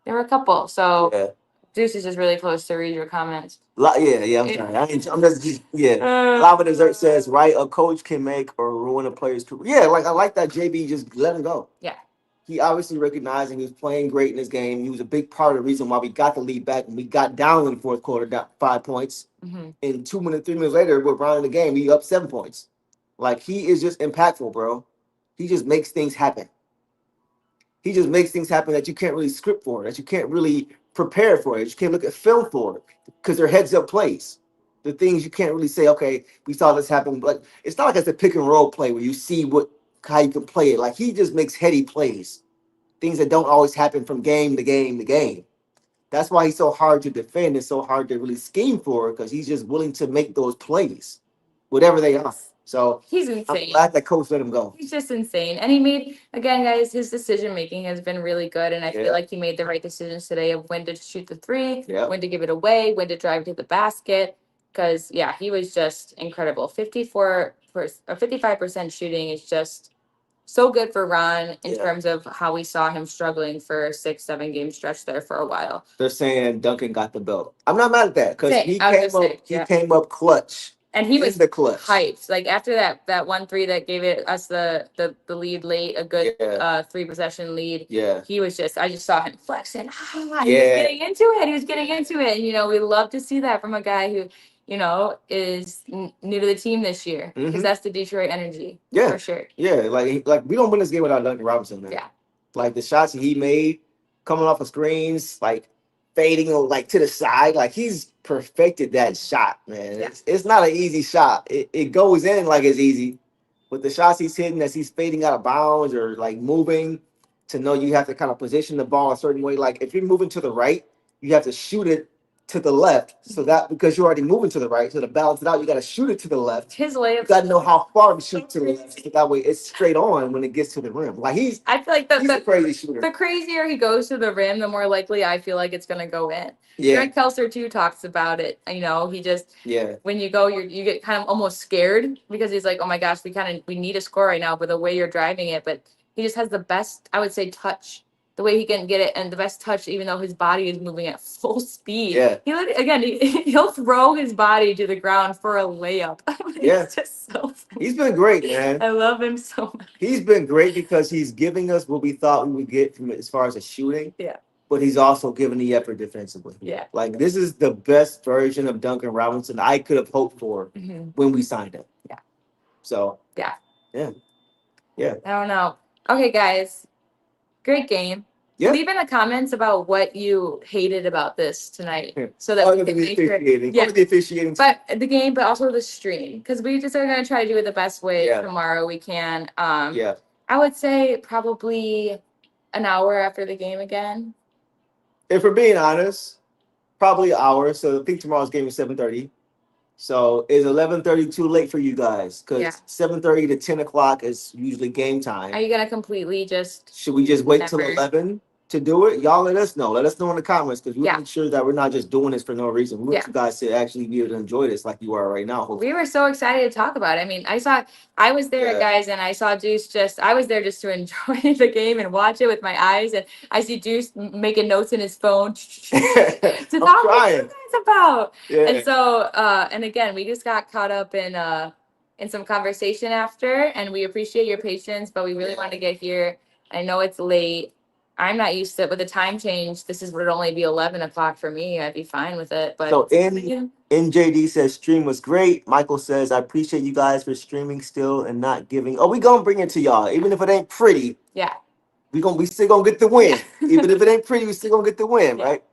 There were a couple. So Deuce is just really close to read your comments. Yeah, I'm sorry. I'm just Lava Dessert says, right, a coach can make or ruin a player's career. Yeah, like I like that JB just let him go. Yeah. He obviously recognizing he was playing great in this game. He was a big part of the reason why we got the lead back and we got down in the fourth quarter, down 5 points. Mm-hmm. And 2 minutes, 3 minutes later, we're running the game. We up 7 points. Like, he is just impactful, bro. He just makes things happen. He just makes things happen that you can't really script for, that you can't really prepare for it. You can't look at film for it because they're heads up plays. The things you can't really say, okay, we saw this happen. But it's not like it's a pick and roll play where you see how you can play it. Like, he just makes heady plays, things that don't always happen from game to game to game. That's why he's so hard to defend and so hard to really scheme for, because he's just willing to make those plays, whatever they are. So he's I'm insane. glad that coach let him go. He's just insane. And he made, again, guys, his decision making has been really good. And I feel like he made the right decisions today of when to shoot the three, when to give it away, when to drive to the basket. Because, yeah, he was just incredible. 55% shooting is just so good for Ron in terms of how we saw him struggling for a 6-7 game stretch there for a while. They're saying Duncan got the belt. I'm not mad at that because he came up clutch. And he was the clutch. Hyped. Like after that 1-3 that gave us the lead late, a good 3-possession lead. Yeah. He was I just saw him flexing. He was getting into it. And, we love to see that from a guy who, is new to the team this year. Because that's the Detroit energy. Yeah. For sure. Yeah. Like we don't win this game without Duncan Robinson, man. Yeah. Like the shots he made coming off of screens, like fading like to the side, like he's perfected that shot, man. Yeah. It's not an easy shot. It goes in like it's easy, but the shots he's hitting as he's fading out of bounds or like moving, to know you have to kind of position the ball a certain way. Like if you're moving to the right, you have to shoot it to the left. So that because you're already moving to the right, so to balance it out, you got to shoot it to the left. His layup. You got to know how far to shoot to the left. So that way it's straight on when it gets to the rim. Like I feel like he's a crazy shooter. The crazier he goes to the rim, the more likely I feel like it's going to go in. Yeah. Greg Kelser too talks about it. He just when you go, you get kind of almost scared because he's like, oh my gosh, we need a score right now, but the way you're driving it, but he just has the best, I would say, touch. The way he can get it and the best touch, even though his body is moving at full speed. Yeah. He'll throw his body to the ground for a layup. It's just so funny. He's been great, man. I love him so much. He's been great because he's giving us what we thought we would get from it as far as the shooting. Yeah. But he's also giving the effort defensively. Yeah. Like this is the best version of Duncan Robinson I could have hoped for when we signed him. Yeah. So. Yeah. Yeah. I don't know. Okay, guys. Great game. Yeah. Leave in the comments about what you hated about this tonight, so that we can make sure. The officiating. But the game, but also the stream, because we just are gonna try to do it the best way tomorrow we can. I would say probably an hour after the game again. If we're being honest, probably an hour. So I think tomorrow's game is 7:30. So is 11:30 too late for you guys? Because 7:30 to 10 o'clock is usually game time. Are you gonna completely just? Should we just wait till 11 to do it? Y'all let us know. Let us know in the comments because we make sure that we're not just doing this for no reason. We want you guys to actually be able to enjoy this like you are right now. Hopefully. We were so excited to talk about it. I mean, I was there, guys, and I saw Deuce I was there just to enjoy the game and watch it with my eyes. And I see Deuce making notes in his phone to talk what you guys about. Yeah. And so, and again, we just got caught up in some conversation after, and we appreciate your patience, but we really want to get here. I know it's late. I'm not used to it with the time change. This would only be 11 o'clock for me. I'd be fine with it. But so NJD says stream was great. Michael says I appreciate you guys for streaming still and not giving. Oh, we gonna bring it to y'all, even if it ain't pretty. Yeah. We still gonna get the win. Even if it ain't pretty, we still gonna get the win, right?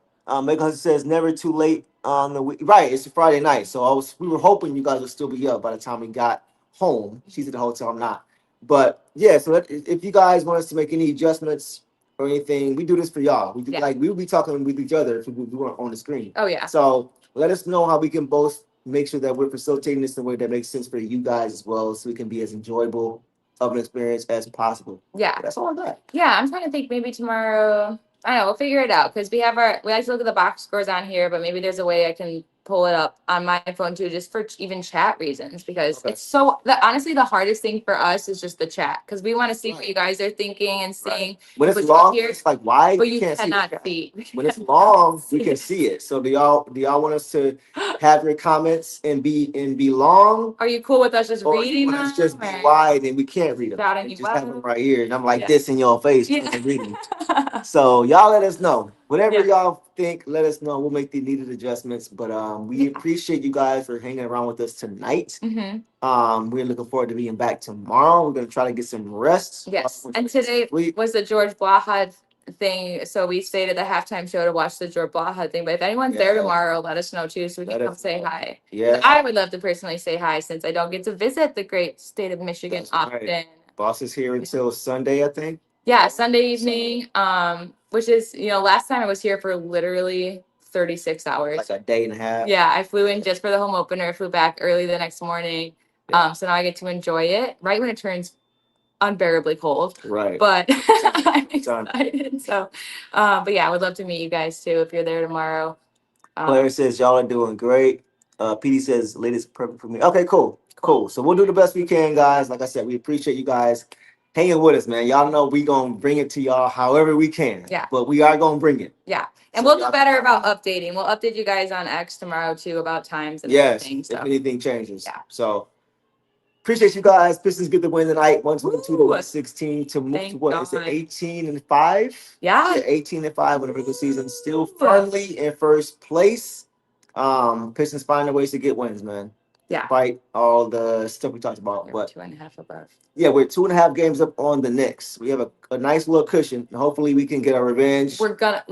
Megan says never too late on the week. Right, it's a Friday night, so we were hoping you guys would still be up by the time we got home. She's at the hotel, I'm not. But yeah, so if you guys want us to make any adjustments or anything, we do this for y'all. We do we'll be talking with each other if we weren't on the screen. Oh yeah. So let us know how we can both make sure that we're facilitating this in a way that makes sense for you guys as well, so we can be as enjoyable of an experience as possible. Yeah. That's all I got. Yeah, I'm trying to think maybe tomorrow. I don't know, we'll figure it out because we like to look at the box scores on here, but maybe there's a way I can pull it up on my phone too, just for even chat reasons, because it's so, honestly, the hardest thing for us is just the chat, because we want to see what you guys are thinking and seeing. When it's what's long, here, it's like, why but you can't cannot see it? see. When it's long, we can see it. So do y'all want us to have your comments and be long? Are you cool with us just Or reading you them? want us just be or- wide and we can't read them? Shouting We you just have out. them right here, and I'm like Yeah. this in your face. Yeah. Trying to read them. So y'all let us know. Whatever Yeah. y'all think, let us know. We'll make the needed adjustments. But we appreciate you guys for hanging around with us tonight. Mhm. We're looking forward to being back tomorrow. We're gonna try to get some rest. Yes. And today was the George Blaha thing. So we stayed at the halftime show to watch the George Blaha thing. But if anyone's there tomorrow, let us know too, so we can come say hi. Yeah. I would love to personally say hi, since I don't get to visit the great state of Michigan often. Boss is here until Sunday, I think. Yeah, Sunday evening. Which is, last time I was here for literally 36 hours. Like a day and a half. Yeah, I flew in just for the home opener, flew back early the next morning. So now I get to enjoy it right when it turns unbearably cold. Right. But I'm excited. So, but yeah, I would love to meet you guys too if you're there tomorrow. Claire says y'all are doing great. PD says latest perfect for me. Okay, cool. So we'll do the best we can, guys. Like I said, we appreciate you guys hanging with us, man. Y'all know we gonna bring it to y'all however we can. Yeah. But we are gonna bring it. Yeah. And we'll do better about updating. We'll update you guys on X tomorrow too about times and everything. So. If anything changes. Yeah. So appreciate you guys. Pistons get the win tonight, 122 to 116 to move to what is it, 18-5? Yeah. 18-5 with the regular season. Still firmly in first place. Pistons finding ways to get wins, man. Yeah. Despite all the stuff we talked about. We're But 2.5 above. yeah, we're 2.5 games up on the Knicks. We have a nice little cushion. Hopefully we can get our revenge. We're gonna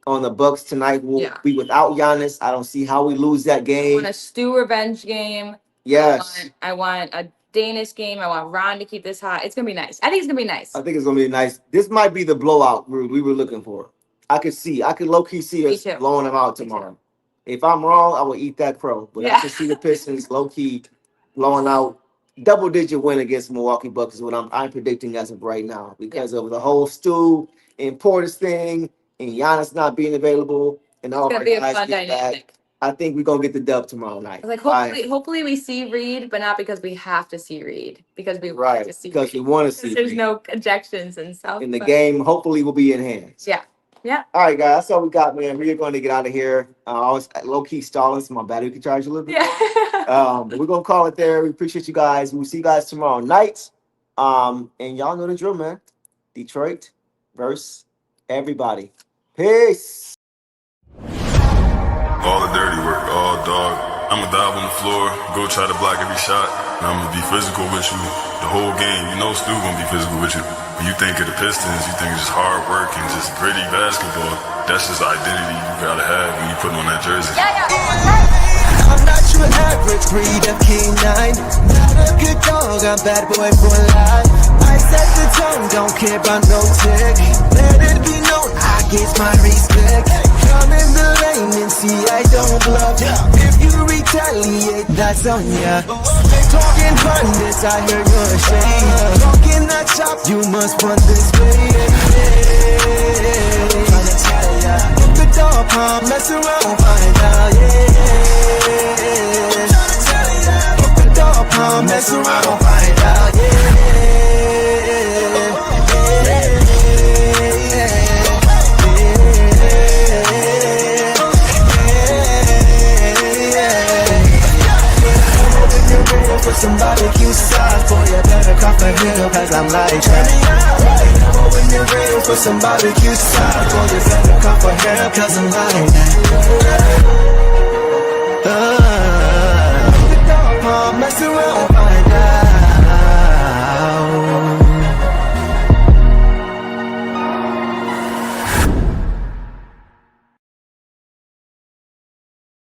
On the Bucks tonight. We'll be without Giannis. I don't see how we lose that I game. want a Stu revenge game. Yes. I want a Danish game. I want Ron to keep this hot. It's gonna be nice. I think it's gonna be nice. I think it's gonna be nice. This might be the blowout we were looking for. I could low-key see us blowing them out tomorrow. If I'm wrong, I will eat that crow. But I can see the Pistons low-key blowing out double-digit win against Milwaukee Bucks is what I'm predicting as of right now, because of the whole Stu and Portis thing and Giannis not being available and all our guys get back. I think we're gonna get the dub tomorrow night. Like hopefully we see Reed, but not because we have to see Reed, because we want to see because Reed. we want to see. There's Reed. no ejections and stuff. And the game hopefully will be in hands. Yeah. Yeah. All right, guys. That's all we got, man. We're going to get out of here. I was low-key stalling, so my battery can charge a little bit more. But we're going to call it there. We appreciate you guys. We'll see you guys tomorrow night. And y'all know the drill, man. Detroit versus everybody. Peace. All the dirty work, all dog. I'ma dive on the floor, go try to block every shot, and I'ma be physical with you the whole game. You know Stu gonna be physical with you. When you think of the Pistons, you think it's just hard work and just gritty basketball. That's just the identity you gotta have when you put on that jersey. I'm not your average breed of canine. Not a good dog, I'm bad boy for life. I set the tone, don't care about no tick. Let it be known, I get my respect. Come in the lane and see I don't bluff. If you retaliate, that's on ya. Talking pundits, I hear you're ashamed. Talking that shop, you must run this way. Tryna tell ya, if the dog palm, mess around, find out, if the dog palm, mess around, find out, for some barbecue sauce, boy, you better cough a hill, cause I'm like that. When you're ready for some barbecue sauce, boy, you better cough a hill, cause I'm like that.